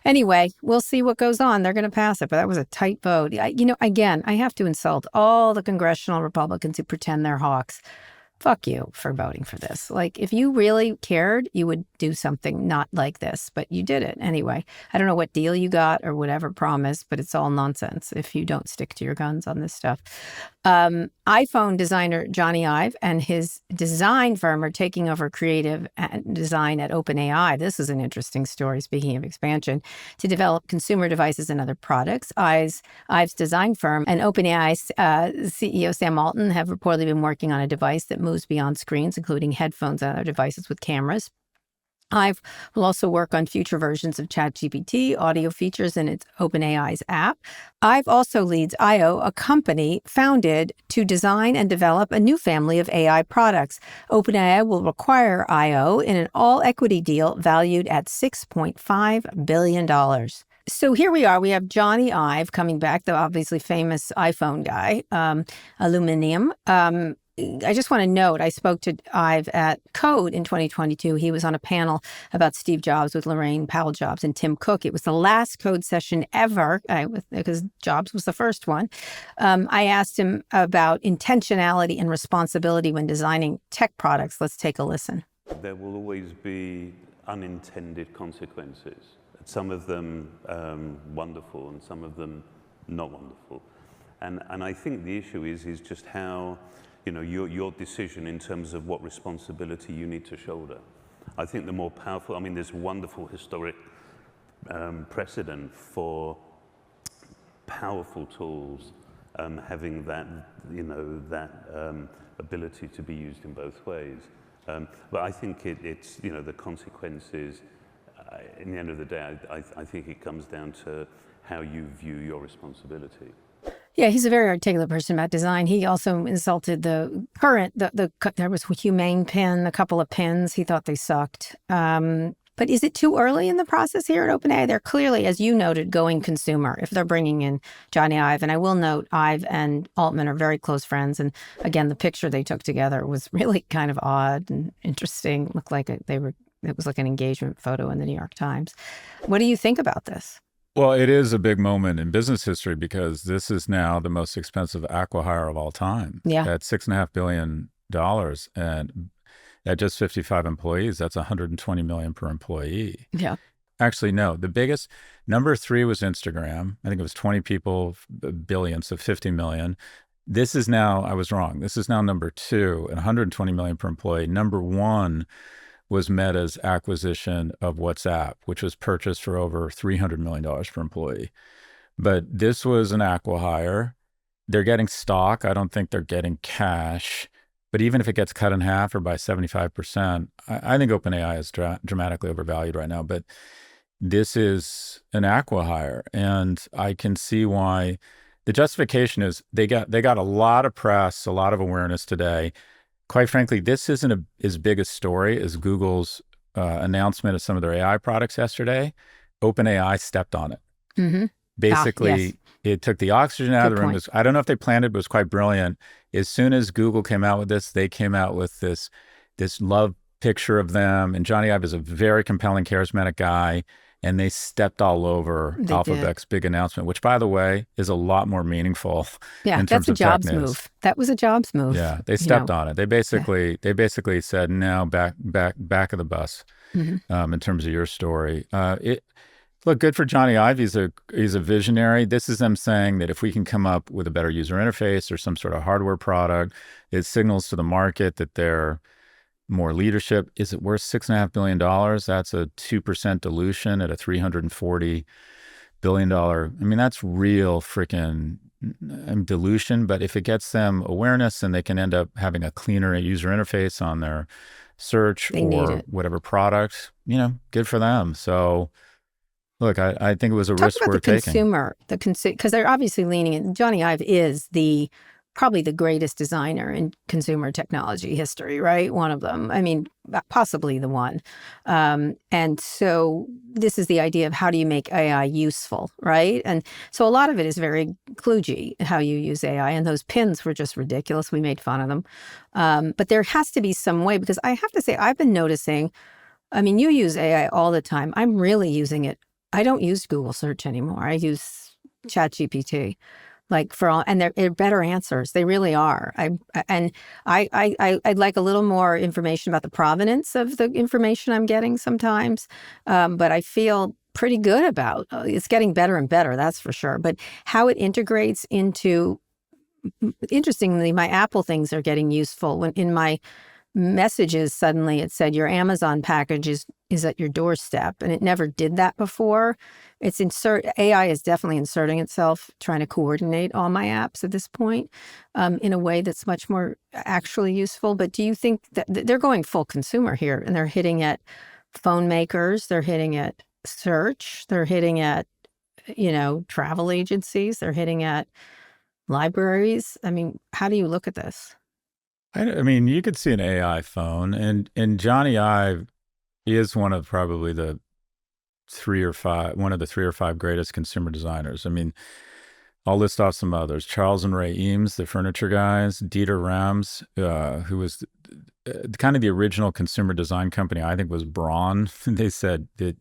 Anyway, we'll see what goes on. They're going to pass it, but that was a tight vote. Again, I have to insult all the congressional Republicans who pretend they're hawks. Fuck you for voting for this. Like, if you really cared, you would do something not like this, but you did it anyway. I don't know what deal you got or whatever promise, but it's all nonsense if you don't stick to your guns on this stuff. iPhone designer Jony Ive and his design firm are taking over creative and design at OpenAI. This is an interesting story, speaking of expansion, to develop consumer devices and other products. Ive's design firm and OpenAI's CEO Sam Altman have reportedly been working on a device that moves beyond screens, including headphones and other devices with cameras. Ive will also work on future versions of ChatGPT, audio features in its OpenAI's app. Ive also leads I.O., a company founded to design and develop a new family of AI products. OpenAI will acquire I.O. in an all-equity deal valued at $6.5 billion. So here we are. We have Jony Ive coming back, the obviously famous iPhone guy, Aluminium. I just want to note, I spoke to Ive at Code in 2022. He was on a panel about Steve Jobs with Lorraine Powell Jobs and Tim Cook. It was the last Code session ever, because Jobs was the first one. I asked him about intentionality and responsibility when designing tech products. Let's take a listen. There will always be unintended consequences. Some of them wonderful and some of them not wonderful. And I think the issue is just how, your decision in terms of what responsibility you need to shoulder. I think the more powerful, there's wonderful historic precedent for powerful tools having that, ability to be used in both ways. But I think it's the consequences, in the end of the day, I think it comes down to how you view your responsibility. Yeah, he's a very articulate person about design. He also insulted the current, there was a Humane pin, a couple of pins. He thought they sucked. But is it too early in the process here at OpenAI? They're clearly, as you noted, going consumer if they're bringing in Jony Ive. And I will note, Ive and Altman are very close friends. And again, the picture they took together was really kind of odd and interesting. Looked like it was like an engagement photo in the New York Times. What do you think about this? Well, it is a big moment in business history because this is now the most expensive acqui-hire of all time. Yeah. At $6.5 billion and at just 55 employees, that's $120 million per employee. Yeah. Actually, no, the biggest, number 3 was Instagram. I think it was 20 people, billion, so 50 million. This is now, I was wrong. This is now number 2 and 120 million per employee. Number 1 was Meta's acquisition of WhatsApp, which was purchased for over $300 million per employee. But this was an acqui-hire. They're getting stock. I don't think they're getting cash. But even if it gets cut in half or by 75%, I think OpenAI is dramatically overvalued right now. But this is an acqui-hire. And I can see why the justification is they got a lot of press, a lot of awareness today. Quite frankly, this isn't as big a story as Google's announcement of some of their AI products yesterday. OpenAI stepped on it. Mm-hmm. Basically, yes. It took the oxygen out of the room. I don't know if they planned it, but it was quite brilliant. As soon as Google came out with this, they came out with this love picture of them. And Jony Ive is a very compelling, charismatic guy. And they stepped all over Alphabet's big announcement, which, by the way, is a lot more meaningful. Yeah, in terms that's a of Jobs tech news. move. That was a Jobs move. Yeah, they stepped on it. They basically said, "No, back of the bus." Mm-hmm. In terms of your story, look, good for Jony Ive. He's a visionary. This is them saying that if we can come up with a better user interface or some sort of hardware product, it signals to the market that they're more leadership. Is it worth $6.5 billion? That's a 2% dilution at a $340 billion. That's real freaking dilution. But if it gets them awareness and they can end up having a cleaner user interface on their search or whatever product, good for them. So look, I think it was a risk worth taking. Consumer, because they're obviously leaning in. Jony Ive is probably the greatest designer in consumer technology history, right? One of them. Possibly the one. And so this is the idea of how do you make AI useful, right? And so a lot of it is very kludgy, how you use AI. And those pins were just ridiculous. We made fun of them. But there has to be some way, because I have to say, I've been noticing, you use AI all the time. I'm really using it. I don't use Google search anymore. I use ChatGPT. And they're better answers. They really are. I'd like a little more information about the provenance of the information I'm getting sometimes. But I feel pretty good about it's getting better and better, that's for sure. But how it integrates into, interestingly, my Apple things are getting useful. When in my messages, suddenly it said your Amazon package is at your doorstep, and it never did that before. AI is definitely inserting itself, trying to coordinate all my apps at this point in a way that's much more actually useful. But do you think that they're going full consumer here, and they're hitting at phone makers, they're hitting at search, they're hitting at travel agencies, they're hitting at libraries? How do you look at this? You could see an AI phone, and Jony Ive is one of probably the one of the 3 or 5 greatest consumer designers. I mean, I'll list off some others. Charles and Ray Eames, the furniture guys. Dieter Rams, who was kind of the original consumer design company, I think, was Braun. They said that,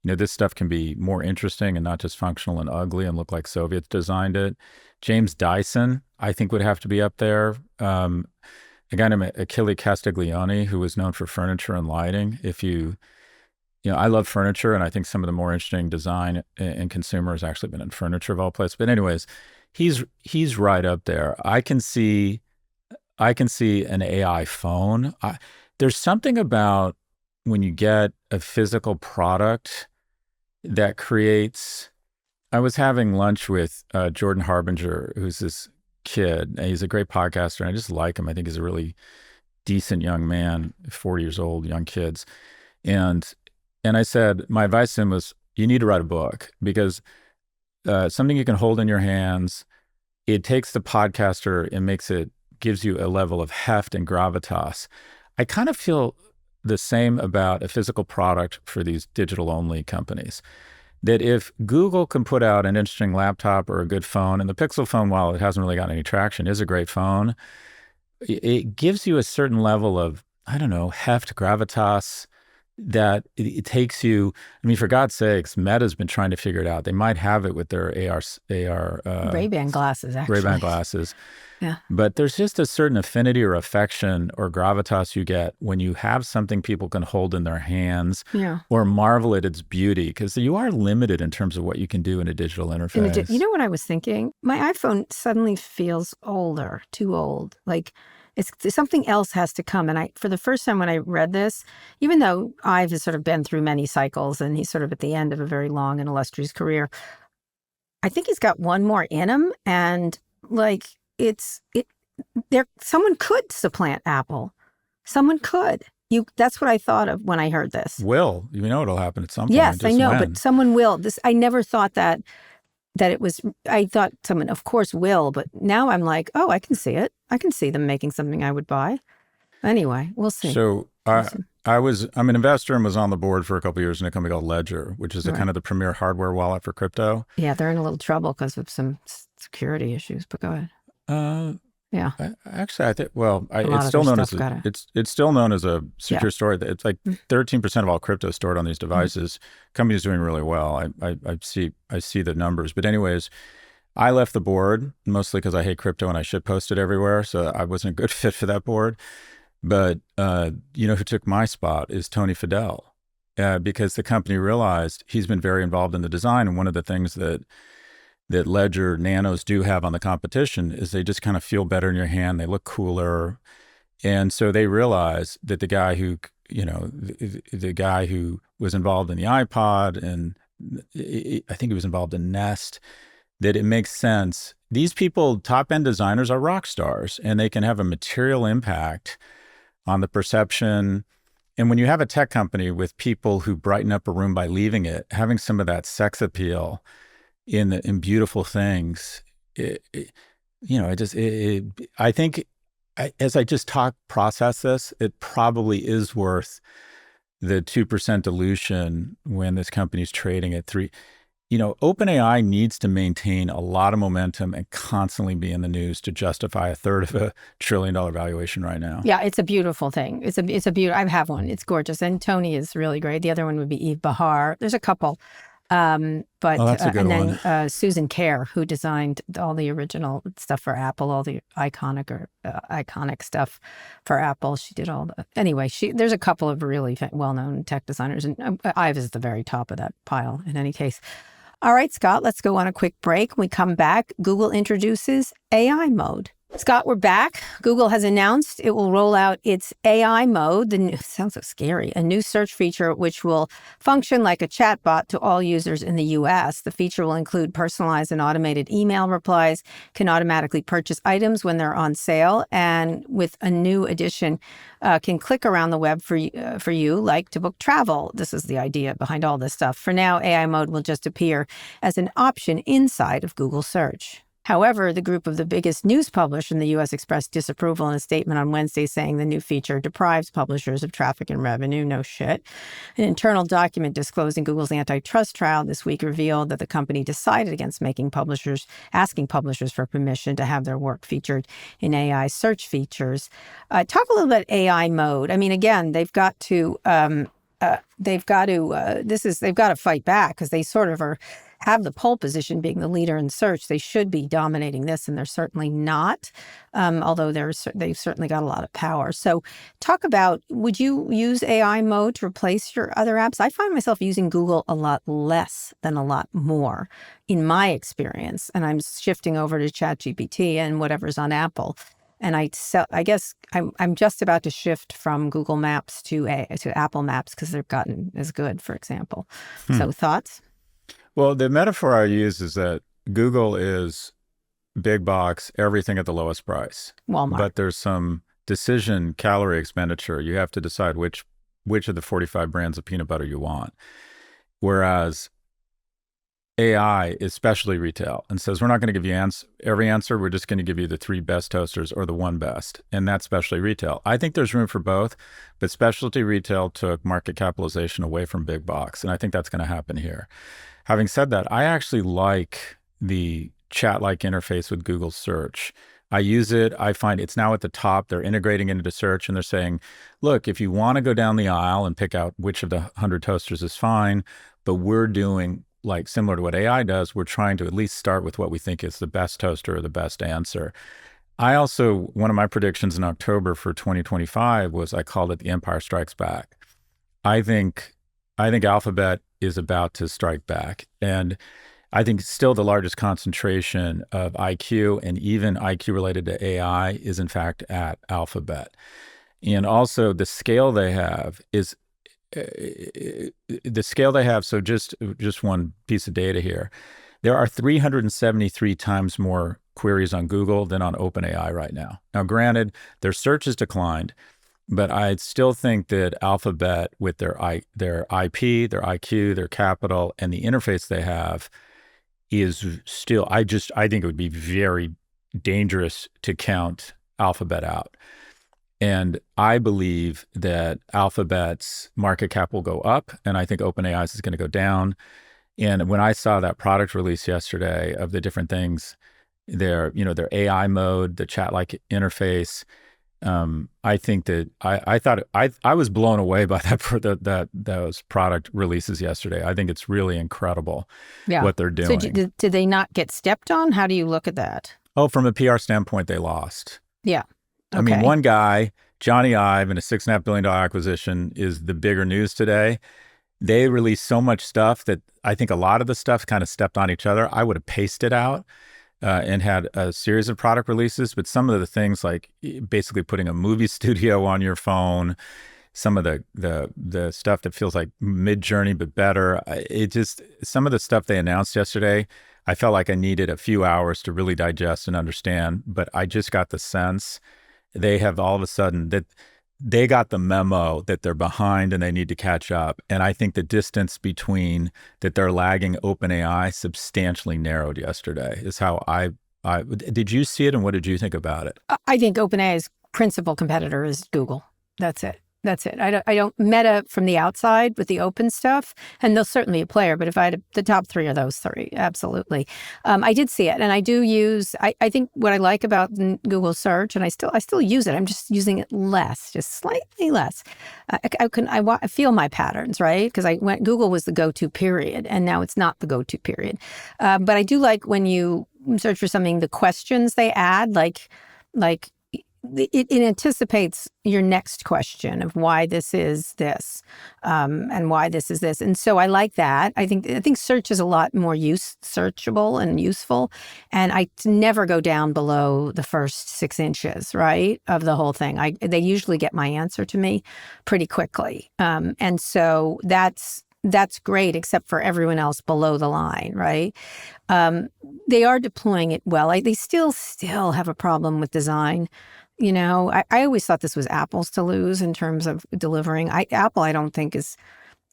this stuff can be more interesting and not just functional and ugly and look like Soviets designed it. James Dyson, I think, would have to be up there. A guy named Achille Castiglione, who was known for furniture and lighting. I love furniture, and I think some of the more interesting design in consumer has actually been in furniture of all places. But anyways, he's right up there. I can see an AI phone. There's something about when you get a physical product that creates. I was having lunch with Jordan Harbinger, who's this kid. And he's a great podcaster, and I just like him. I think he's a really decent young man, 40 years old, young kids, and I said, my advice to him was, you need to write a book, because something you can hold in your hands, it takes the podcaster and gives you a level of heft and gravitas. I kind of feel the same about a physical product for these digital-only companies, that if Google can put out an interesting laptop or a good phone, and the Pixel phone, while it hasn't really gotten any traction, is a great phone, it gives you a certain level of, I don't know, heft, gravitas, that it takes you. I mean, for God's sakes, Meta's been trying to figure it out. They might have it with their AR Ray-Ban glasses, actually. Ray-Ban glasses. Yeah. But there's just a certain affinity or affection or gravitas you get when you have something people can hold in their hands, or marvel at its beauty, because you are limited in terms of what you can do in a digital interface. You know what I was thinking? My iPhone suddenly feels older, too old. Like, something else has to come. And for the first time when I read this, even though Ive has sort of been through many cycles and he's sort of at the end of a very long and illustrious career, I think he's got one more in him. And like, someone could supplant Apple. Someone could. That's what I thought of when I heard this. It'll happen at some point. Yes, I know, when. but someone will. I never thought that it was, I thought someone, of course, will, but now I'm like, oh, I can see it. I can see them making something I would buy. Anyway, we'll see. So I'm an investor and was on the board for a couple of years in a company called Ledger, which is kind of the premier hardware wallet for crypto. Yeah, they're in a little trouble because of some security issues, but go ahead. Yeah. Actually, I think, it's still known as a secure storage. It's like 13% of all crypto is stored on these devices. Company's doing really well. I see the numbers. But anyways, I left the board mostly because I hate crypto and I shitpost it everywhere. So I wasn't a good fit for that board. But who took my spot is Tony Fadell, because the company realized he's been very involved in the design. And one of the things that Ledger Nanos do have on the competition is they just kind of feel better in your hand. They look cooler. And so they realized that the guy who was involved in the iPod, and I think he was involved in Nest, that it makes sense. These people, top-end designers, are rock stars, and they can have a material impact on the perception. And when you have a tech company with people who brighten up a room by leaving it, having some of that sex appeal in beautiful things, I think as I just process this, it probably is worth the 2% dilution when this company's trading at 3. OpenAI needs to maintain a lot of momentum and constantly be in the news to justify $1/3 of $1 trillion valuation right now. Yeah, it's a beautiful thing. It's a beautiful. I have one. It's gorgeous, and Tony is really great. The other one would be Eve Bahar. There's a couple. That's a good one. Then Susan Kerr, who designed all the original stuff for Apple, all the iconic stuff for Apple. She did all the. Anyway, there's a couple of really well-known tech designers, and Ive is at the very top of that pile. In any case, all right, Scott, let's go on a quick break. When we come back, Google introduces AI mode. Scott, we're back. Google has announced it will roll out its AI mode. It sounds so scary. A new search feature which will function like a chatbot to all users in the U.S. The feature will include personalized and automated email replies, can automatically purchase items when they're on sale, and with a new addition, can click around the web for you, like to book travel. This is the idea behind all this stuff. For now, AI mode will just appear as an option inside of Google Search. However, the group of the biggest news publishers in the U.S. expressed disapproval in a statement on Wednesday, saying the new feature deprives publishers of traffic and revenue. No shit. An internal document disclosing Google's antitrust trial this week revealed that the company decided against asking publishers for permission to have their work featured in AI search features. Talk a little bit AI mode. I mean, again, they've got to fight back because they sort of have the pole position being the leader in search. They should be dominating this, and they're certainly not, although they've certainly got a lot of power. So talk about, would you use AI mode to replace your other apps? I find myself using Google a lot less than a lot more in my experience, and I'm shifting over to ChatGPT and whatever's on Apple. And I guess I'm just about to shift from Google Maps to Apple Maps because they've gotten as good, for example. So thoughts? Well, the metaphor I use is that Google is big box, everything at the lowest price. Walmart. But there's some decision calorie expenditure. You have to decide which of the 45 brands of peanut butter you want. Whereas AI is specialty retail and says, we're not going to give you every answer. We're just going to give you the 3 best toasters or the 1 best. And that's specialty retail. I think there's room for both, but specialty retail took market capitalization away from big box. And I think that's going to happen here. Having said that, I actually like the chat-like interface with Google search. I use it. I find it's now at the top. They're integrating into search and they're saying, look, if you want to go down the aisle and pick out which of the 100 toasters is fine, but we're doing like similar to what AI does, we're trying to at least start with what we think is the best toaster or the best answer. One of my predictions in October for 2025 was I called it the Empire Strikes Back. I think Alphabet is about to strike back. And I think still the largest concentration of IQ and even IQ related to AI is in fact at Alphabet. And also the scale they have is so just one piece of data here. There are 373 times more queries on Google than on OpenAI right now. Now, granted, their search has declined, but I still think that Alphabet, with their IP, their IQ, their capital, and the interface they have, is still, I think it would be very dangerous to count Alphabet out. And I believe that Alphabet's market cap will go up, and I think OpenAI's is going to go down. And when I saw that product release yesterday of the different things, their AI mode, the chat-like interface, I think that I was blown away by those product releases yesterday. I think it's really incredible what they're doing. So did they not get stepped on? How do you look at that? Oh, from a PR standpoint, they lost. Yeah. Okay. I mean, one guy, Jony Ive, in a $6.5 billion acquisition is the bigger news today. They released so much stuff that I think a lot of the stuff kind of stepped on each other. I would have paced it out and had a series of product releases, but some of the things like basically putting a movie studio on your phone, some of the stuff that feels like Mid-Journey but better. Some of the stuff they announced yesterday, I felt like I needed a few hours to really digest and understand, but I just got the sense they have all of a sudden that they got the memo that they're behind and they need to catch up. And I think the distance between that they're lagging OpenAI substantially narrowed yesterday is how did you see it and what did you think about it? I think OpenAI's principal competitor is Google. That's it. I don't Meta from the outside with the open stuff, and they'll certainly be a player, but if I had the top 3 of those 3, absolutely. I did see it, and I do use, I think what I like about Google search, and I still use it, I'm just using it less, just slightly less. I feel my patterns, right? Because Google was the go-to period, and now it's not the go-to period. But I do like when you search for something, the questions they add, like it anticipates your next question of why this is this, and why this is this. And so I like that. I think search is a lot more searchable and useful. And I never go down below the first 6 inches, right, of the whole thing. They usually get my answer to me pretty quickly. And so that's great, except for everyone else below the line, right? They are deploying it well. They still have a problem with design. You know, I always thought this was Apple's to lose in terms of delivering. Apple, I don't think, is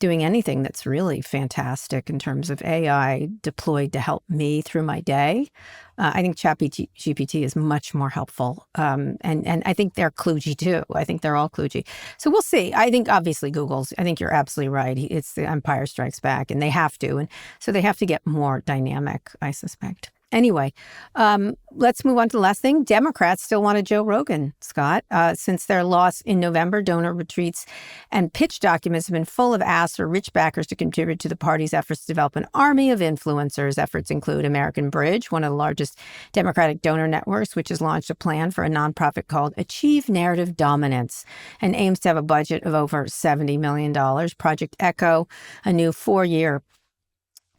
doing anything that's really fantastic in terms of AI deployed to help me through my day. I think ChatGPT is much more helpful. And I think they're kludgy too. I think they're all kludgy. So we'll see. I think obviously I think you're absolutely right. It's the Empire Strikes Back, and they have to. And so they have to get more dynamic, I suspect. Anyway, let's move on to the last thing. Democrats still want a Joe Rogan, Scott. Since their loss in November, donor retreats and pitch documents have been full of asks for rich backers to contribute to the party's efforts to develop an army of influencers. Efforts include American Bridge, one of the largest Democratic donor networks, which has launched a plan for a nonprofit called Achieve Narrative Dominance and aims to have a budget of over $70 million. Project Echo, a new 4-year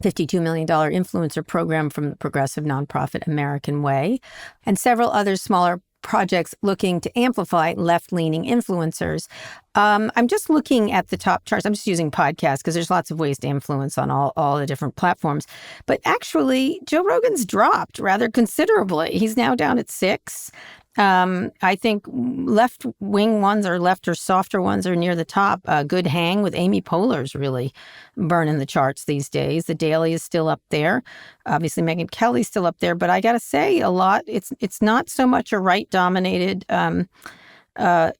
$52 million influencer program from the progressive nonprofit American Way, and several other smaller projects looking to amplify left-leaning influencers. I'm just looking at the top charts. I'm just using podcasts because there's lots of ways to influence on all the different platforms. But actually, Joe Rogan's dropped rather considerably. He's now down at 6. I think left-wing ones or left or softer ones are near the top. Good Hang with Amy Poehler's really burning the charts these days. The Daily is still up there. Obviously, Megyn Kelly's still up there. But I got to say, a lot. It's not so much a right-dominated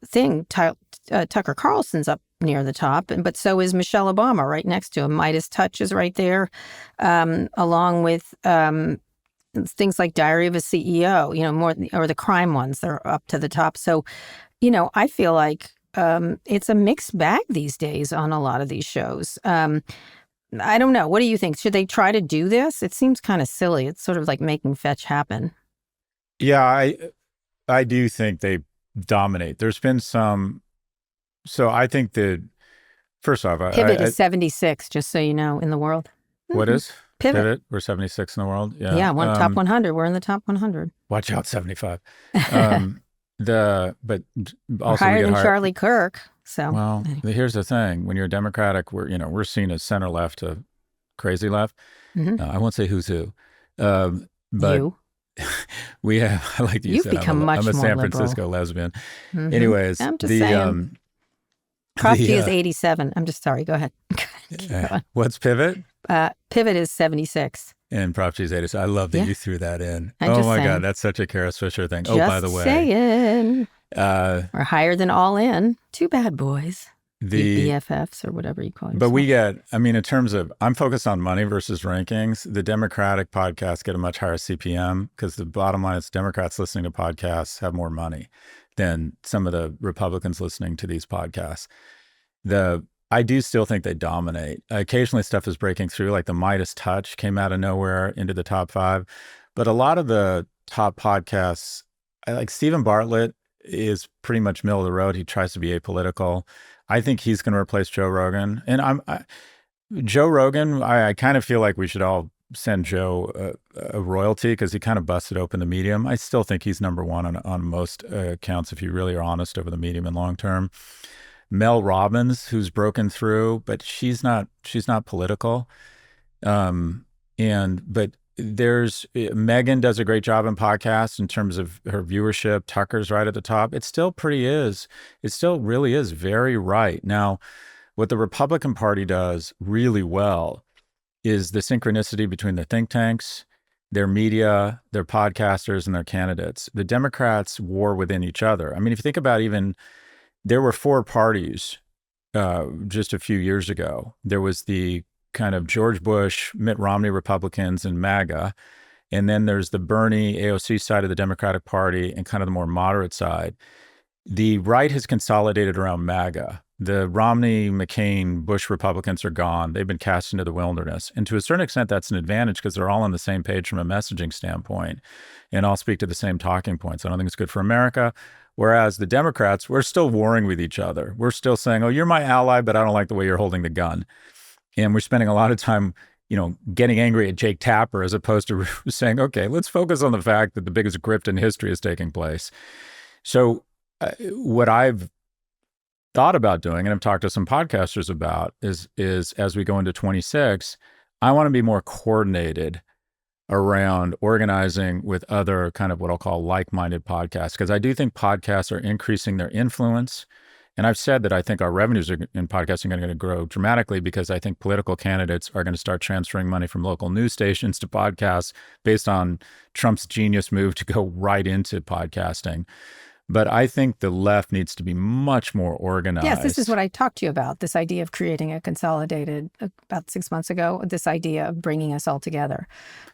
thing. Tucker Carlson's up near the top, but so is Michelle Obama right next to him. Midas Touch is right there, along with things like Diary of a CEO, or the crime ones, they're up to the top. So, I feel like it's a mixed bag these days on a lot of these shows. I don't know. What do you think? Should they try to do this? It seems kind of silly. It's sort of like making fetch happen. Yeah, I do think they dominate. There's been some. So I think that, first off, Pivot is 76, just so you know, in the world. What is? Pivot. We're 76 in the world. Yeah. Yeah, top 100. We're in the top 100. Watch out, 75. But also higher than Charlie Kirk. So well, here's the thing: when you're Democratic, we're seen as center left to crazy left. Mm-hmm. I won't say who's who, but you. We have. I like that you You've said become I'm a more San liberal. Francisco lesbian. Mm-hmm. Anyways, I'm just saying. Prop G is 87. I'm just sorry. Go ahead. What's Pivot? Pivot is 76. And Prop G is 87. I love that you threw that in. I'm just saying. God, that's such a Kara Swisher thing. Just by the way. Saying. Or higher than All In. Two bad boys. The BFFs or whatever you call it. But we get, in terms of, I'm focused on money versus rankings. The Democratic podcasts get a much higher CPM because the bottom line is Democrats listening to podcasts have more money than some of the Republicans listening to these podcasts. I do still think they dominate. Occasionally stuff is breaking through, like the Midas Touch came out of nowhere into the top 5. But a lot of the top podcasts, like Stephen Bartlett is pretty much middle of the road. He tries to be apolitical. I think he's going to replace Joe Rogan. And Joe Rogan, I kind of feel like we should all send Joe a royalty because he kind of busted open the medium. I still think he's number one on most accounts if you really are honest over the medium and long term. Mel Robbins, who's broken through, but she's not political. But there's Megan does a great job in podcasts in terms of her viewership. Tucker's right at the top. It still really is very right. Now, what the Republican Party does really well is the synchronicity between the think tanks, their media, their podcasters, and their candidates. The Democrats war within each other. If you think about there were 4 parties just a few years ago. There was the kind of George Bush, Mitt Romney Republicans and MAGA. And then there's the Bernie AOC side of the Democratic Party and kind of the more moderate side. The right has consolidated around MAGA. The Romney, McCain, Bush Republicans are gone. They've been cast into the wilderness. And to a certain extent, that's an advantage because they're all on the same page from a messaging standpoint and all speak to the same talking points. I don't think it's good for America. Whereas the Democrats, we're still warring with each other. We're still saying, oh, you're my ally, but I don't like the way you're holding the gun. And we're spending a lot of time, getting angry at Jake Tapper as opposed to saying, okay, let's focus on the fact that the biggest grift in history is taking place. So what I've thought about doing, and I've talked to some podcasters about, is as we go into 26, I want to be more coordinated around organizing with other kind of what I'll call like-minded podcasts, because I do think podcasts are increasing their influence And I've said that I think our revenues in podcasting are going to grow dramatically because I think political candidates are going to start transferring money from local news stations to podcasts based on Trump's genius move to go right into podcasting. But I think the left needs to be much more organized. Yes, this is what I talked to you about, this idea of creating a consolidated, about 6 months ago, this idea of bringing us all together,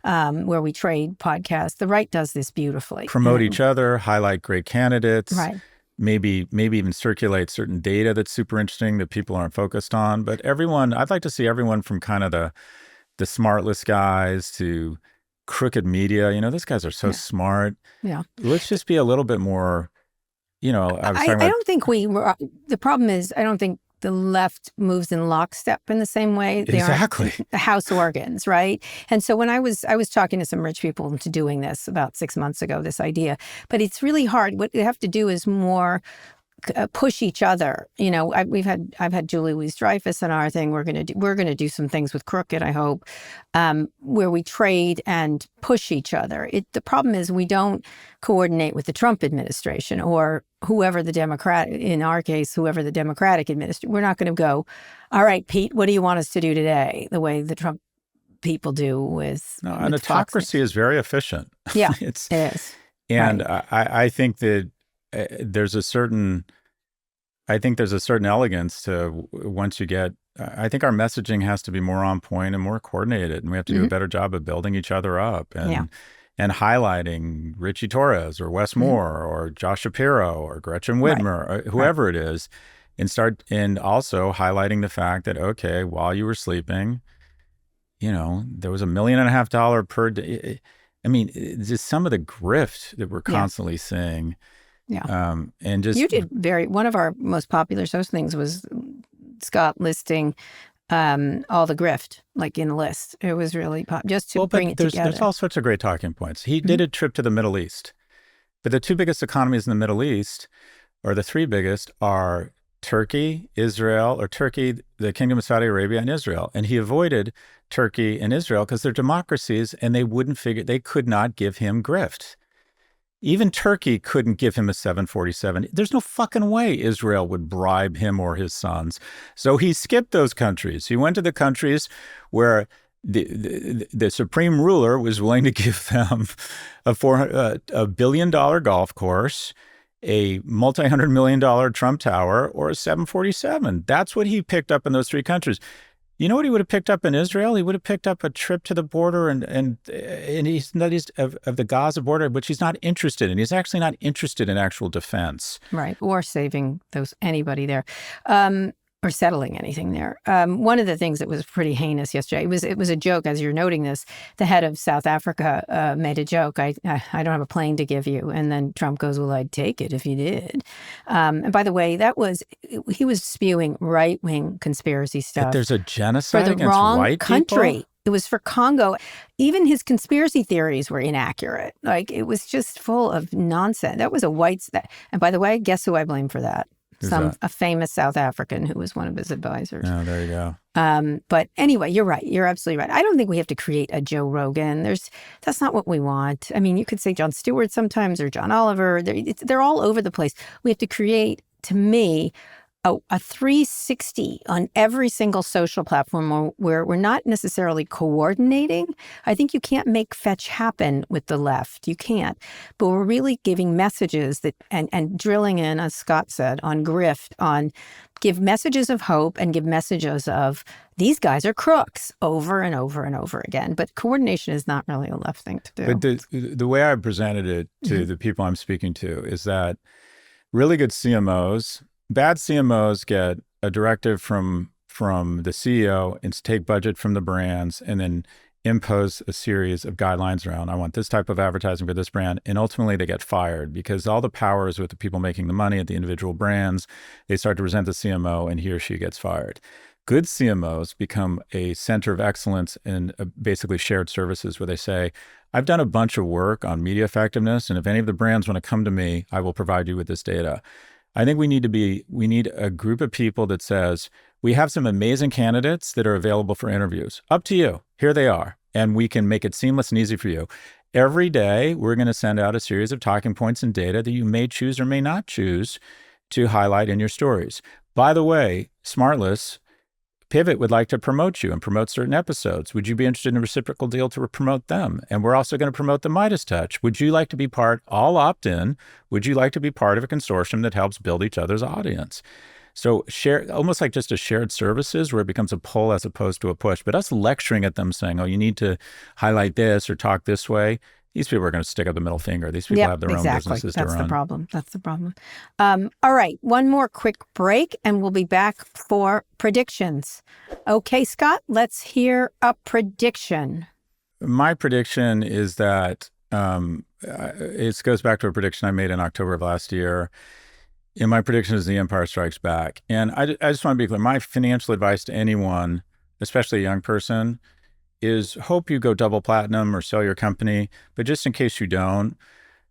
where we trade podcasts. The right does this beautifully. Promote each other, highlight great candidates. Right. Maybe even circulate certain data that's super interesting that people aren't focused on. But everyone, I'd like to see everyone from kind of the smartless guys to crooked media. You know, these guys are so smart. Yeah. Let's just be a little bit more, you know, I don't think the problem is, I don't think the left moves in lockstep in the same way. They exactly. aren't the house organs, right? And so when I was talking to some rich people into doing this about 6 months ago, this idea, but it's really hard. What you have to do is more push each other. You know, I've had Julie Louis-Dreyfus in our thing. We're gonna do some things with Crooked, I hope, where we trade and push each other. The problem is we don't coordinate with the Trump administration or whoever the Democratic administration. We're not going to go, all right, Pete, what do you want us to do today? The way the Trump people do with an autocracy is very efficient. Yeah, it is. And right. I think that there's a certain elegance to once you get, I think our messaging has to be more on point and more coordinated, and we have to do a better job of building each other up and highlighting Richie Torres or Wes Moore or Josh Shapiro or Gretchen Whitmer or whoever it is, and also highlighting the fact that, okay, while you were sleeping, you know, there was $1.5 million per day. I mean, just some of the grift that we're constantly seeing. Yeah. And just you did one of our most popular social things was Scott listing all the grift, like in a list. It was really just to bring it together. There's all sorts of great talking points. He did a trip to the Middle East, but the two biggest economies in the Middle East, or the three biggest, are Turkey, the Kingdom of Saudi Arabia, and Israel. And he avoided Turkey and Israel because they're democracies, and they could not give him grift. Even Turkey couldn't give him a 747. There's no fucking way Israel would bribe him or his sons. So he skipped those countries. He went to the countries where the supreme ruler was willing to give them a $1 billion golf course, a multi-$100 million Trump Tower, or a 747. That's what he picked up in those three countries. You know what he would have picked up in Israel? He would have picked up a trip to the border and he's not of the Gaza border, which he's not interested in. He's actually not interested in actual defense. Right. Or saving anybody there. Or settling anything there. One of the things that was pretty heinous yesterday, it was a joke, as you're noting this. The head of South Africa made a joke. I don't have a plane to give you. And then Trump goes, well, I'd take it if you did. And by the way, he was spewing right-wing conspiracy stuff. But there's a genocide for the against wrong white country. people? It was for Congo. Even his conspiracy theories were inaccurate. Like, it was just full of nonsense. That was and by the way, guess who I blame for that? A famous South African who was one of his advisors. Oh, there you go. But anyway, you're right. You're absolutely right. I don't think we have to create a Joe Rogan. That's not what we want. I mean, you could say Jon Stewart sometimes or John Oliver. They're all over the place. We have to create, to me, a 360 on every single social platform where we're not necessarily coordinating. I think you can't make fetch happen with the left. You can't. But we're really giving messages that and drilling in, as Scott said, on grift, give messages of hope and give messages of these guys are crooks over and over and over again. But coordination is not really a left thing to do. But the way I presented it to the people I'm speaking to is that really good CMOs, bad CMOs get a directive from the CEO and to take budget from the brands and then impose a series of guidelines around, I want this type of advertising for this brand. And ultimately they get fired because all the power is with the people making the money at the individual brands. They start to resent the CMO and he or she gets fired. Good CMOs become a center of excellence in basically shared services where they say, I've done a bunch of work on media effectiveness, and if any of the brands want to come to me, I will provide you with this data. I think we need a group of people that says, we have some amazing candidates that are available for interviews. Up to you. Here they are. And we can make it seamless and easy for you. Every day, we're going to send out a series of talking points and data that you may choose or may not choose to highlight in your stories. By the way, Smartless, Pivot would like to promote you and promote certain episodes. Would you be interested in a reciprocal deal to promote them? And we're also going to promote the Midas Touch. Would you like to be all opt-in, would you like to be part of a consortium that helps build each other's audience? So share, almost like just a shared services where it becomes a pull as opposed to a push. But us lecturing at them saying, oh, you need to highlight this or talk this way, these people are going to stick up the middle finger. These people have their own businesses to run. That's the problem. That's the problem. All right. One more quick break and we'll be back for predictions. Okay, Scott, let's hear a prediction. My prediction is that it goes back to a prediction I made in October of last year. And my prediction is the Empire Strikes Back. And I just want to be clear. My financial advice to anyone, especially a young person, is hope you go double platinum or sell your company. But just in case you don't,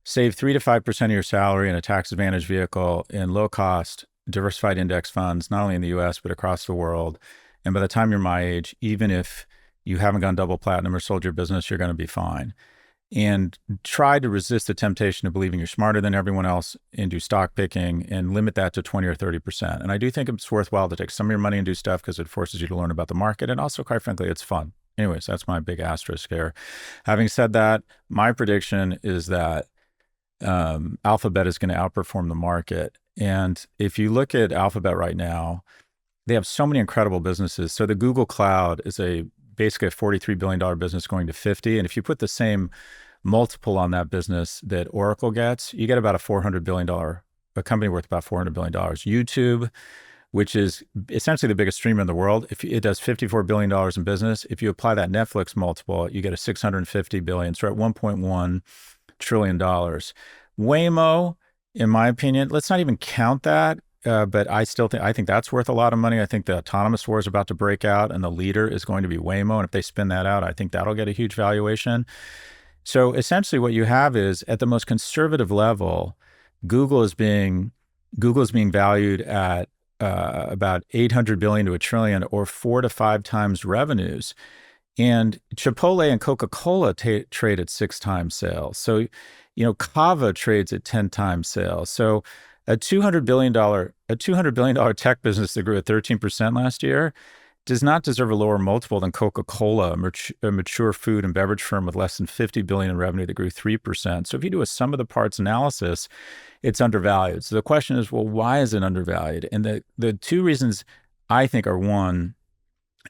save 3 to 5% of your salary in a tax advantage vehicle in low cost, diversified index funds, not only in the US, but across the world. And by the time you're my age, even if you haven't gone double platinum or sold your business, you're going to be fine. And try to resist the temptation of believing you're smarter than everyone else and do stock picking and limit that to 20 or 30%. And I do think it's worthwhile to take some of your money and do stuff because it forces you to learn about the market. And also, quite frankly, it's fun. Anyways, that's my big asterisk here. Having said that, my prediction is that Alphabet is going to outperform the market. And if you look at Alphabet right now, they have so many incredible businesses. So the Google Cloud is basically a $43 billion business going to 50. And if you put the same multiple on that business that Oracle gets, you get about a company worth about $400 billion. YouTube, which is essentially the biggest streamer in the world, if it does $54 billion in business, if you apply that Netflix multiple, you get a $650 billion. So at $1.1 trillion. Waymo, in my opinion, let's not even count that. But I think that's worth a lot of money. I think the autonomous war is about to break out and the leader is going to be Waymo. And if they spin that out, I think that'll get a huge valuation. So essentially what you have is at the most conservative level, Google is being valued at about $800 billion to $1 trillion or 4 to 5 times revenues. And Chipotle and Coca-Cola trade at 6 times sales. So, Kava trades at 10 times sales. So a $200 billion tech business that grew at 13% last year does not deserve a lower multiple than Coca-Cola, a mature food and beverage firm with less than $50 billion in revenue that grew 3%. So if you do a sum of the parts analysis, it's undervalued. So the question is, well, why is it undervalued? And the two reasons I think are, one,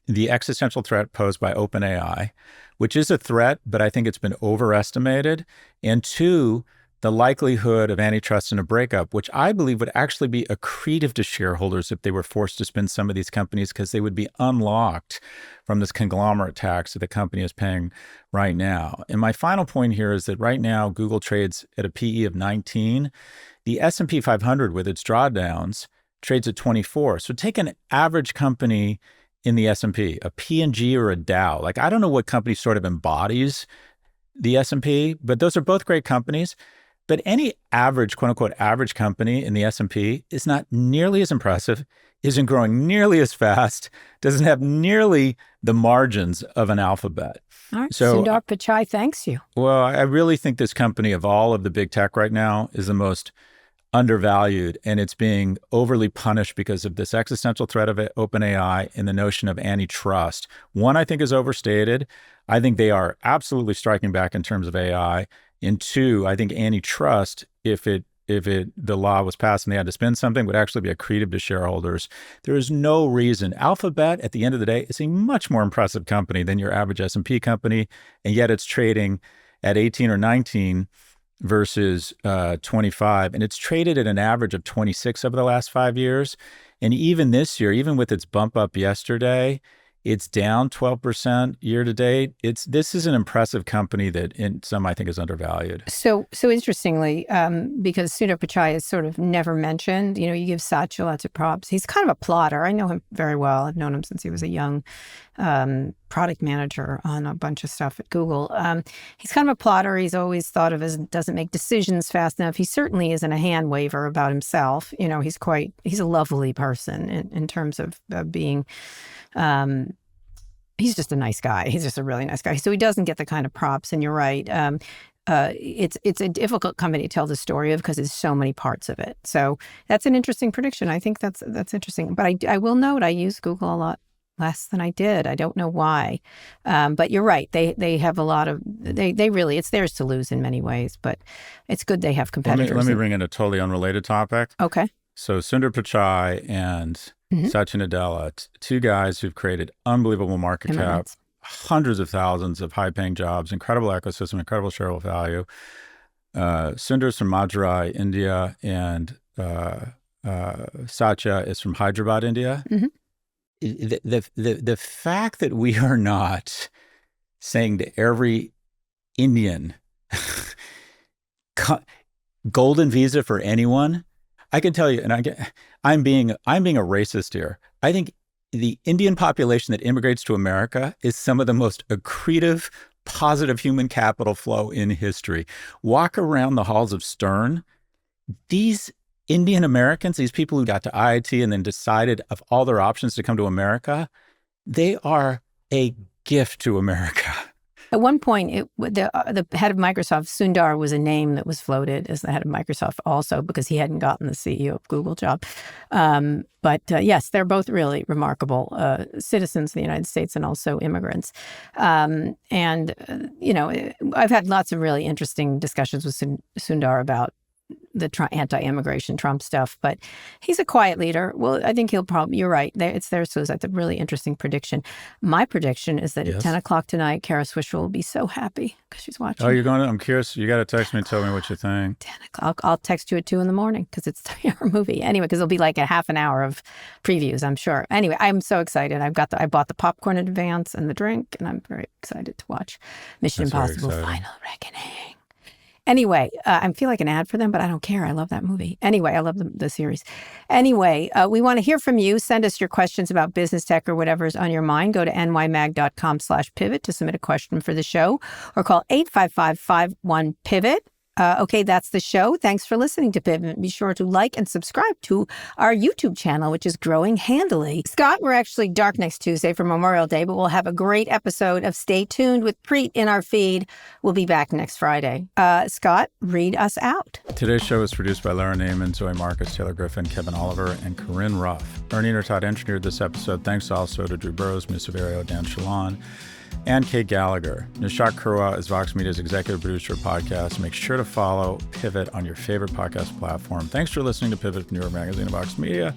the existential threat posed by OpenAI, which is a threat, but I think it's been overestimated. And two, the likelihood of antitrust and a breakup, which I believe would actually be accretive to shareholders if they were forced to spin some of these companies because they would be unlocked from this conglomerate tax that the company is paying right now. And my final point here is that right now, Google trades at a PE of 19. The S&P 500 with its drawdowns trades at 24. So take an average company in the S&P, a P&G or a Dow. I don't know what company sort of embodies the S&P, but those are both great companies. But any average, quote unquote, average company in the S&P is not nearly as impressive, isn't growing nearly as fast, doesn't have nearly the margins of an Alphabet. All right, so, Sundar Pichai thanks you. Well, I really think this company of all of the big tech right now is the most undervalued, and it's being overly punished because of this existential threat of OpenAI and the notion of antitrust. One, I think, is overstated. I think they are absolutely striking back in terms of AI. And two, I think antitrust, if the law was passed and they had to spend something, would actually be accretive to shareholders. There is no reason. Alphabet, at the end of the day, is a much more impressive company than your average S&P company, and yet it's trading at 18 or 19 versus 25, and it's traded at an average of 26 over the last 5 years. And even this year, even with its bump up yesterday, it's down 12% year to date. This is an impressive company that in some I think is undervalued. So interestingly, because Sundar Pichai is sort of never mentioned, you give Satya lots of props. He's kind of a plotter. I know him very well. I've known him since he was a young product manager on a bunch of stuff at Google. He's kind of a plotter. He's always thought of as doesn't make decisions fast enough. He certainly isn't a hand waver about himself. He's a lovely person in terms of being. He's just a nice guy. He's just a really nice guy. So he doesn't get the kind of props. And you're right. it's a difficult company to tell the story of because there's so many parts of it. So that's an interesting prediction. I think that's interesting. But I will note I use Google a lot less than I did. I don't know why. But you're right. They have a lot of, they really, it's theirs to lose in many ways, but it's good they have competitors. Let me bring in a totally unrelated topic. Okay. So Sundar Pichai and Satya Nadella, two guys who've created unbelievable market cap, hundreds of thousands of high-paying jobs, incredible ecosystem, incredible shareholder value. Sundar's from Madurai, India, and Satya is from Hyderabad, India. The fact that we are not saying to every Indian, golden visa for anyone, I can tell you, and I'm being a racist here. I think the Indian population that immigrates to America is some of the most accretive, positive human capital flow in history. Walk around the halls of Stern. These Indian Americans, these people who got to IIT and then decided of all their options to come to America, they are a gift to America. At one point, the head of Microsoft, Sundar, was a name that was floated as the head of Microsoft also because he hadn't gotten the CEO of Google job. But yes, they're both really remarkable citizens of the United States and also immigrants. I've had lots of really interesting discussions with Sundar about the anti-immigration Trump stuff, but he's a quiet leader. Well, I think you're right. It's theirs, so that's a really interesting prediction. My prediction is that at 10 o'clock tonight, Kara Swisher will be so happy because she's watching. Oh, you're going to? I'm curious. You got to text me and tell me what you think. 10 o'clock. I'll text you at 2 in the morning because it's a 3-hour movie. Anyway, because it'll be like a half an hour of previews, I'm sure. Anyway, I'm so excited. I bought the popcorn in advance and the drink, and I'm very excited to watch Mission Impossible Final Reckoning. Anyway, I feel like an ad for them, but I don't care. I love that movie. Anyway, I love the series. Anyway, we want to hear from you. Send us your questions about business tech or whatever's on your mind. Go to nymag.com/pivot to submit a question for the show or call 855-51-PIVOT. Okay, that's the show. Thanks for listening to Pivot. Be sure to like and subscribe to our YouTube channel, which is growing handily. Scott, we're actually dark next Tuesday for Memorial Day, but we'll have a great episode of Stay Tuned with Preet in our feed. We'll be back next Friday. Scott, read us out. Today's show was produced by Lara Naaman, Zoë Marcus, Taylor Griffin, Kevin Oliver, and Corinne Ruff. Ernie Intertot engineered this episode. Thanks also to Drew Burrows, Mia Severio, Dan Shalon, and Kate Gallagher. Nishat Kurwa is Vox Media's executive producer of podcasts. Make sure to follow Pivot on your favorite podcast platform. Thanks for listening to Pivot from New York Magazine and Vox Media.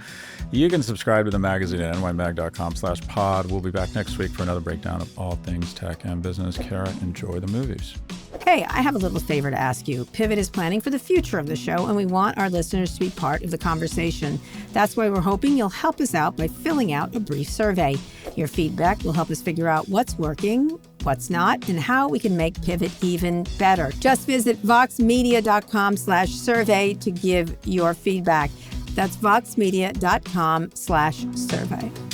You can subscribe to the magazine at nymag.com/pod. We'll be back next week for another breakdown of all things tech and business. Kara, enjoy the movies. Hey, I have a little favor to ask you. Pivot is planning for the future of the show, and we want our listeners to be part of the conversation. That's why we're hoping you'll help us out by filling out a brief survey. Your feedback will help us figure out what's working, what's not, and how we can make Pivot even better. Just visit voxmedia.com/survey to give your feedback. That's voxmedia.com/survey.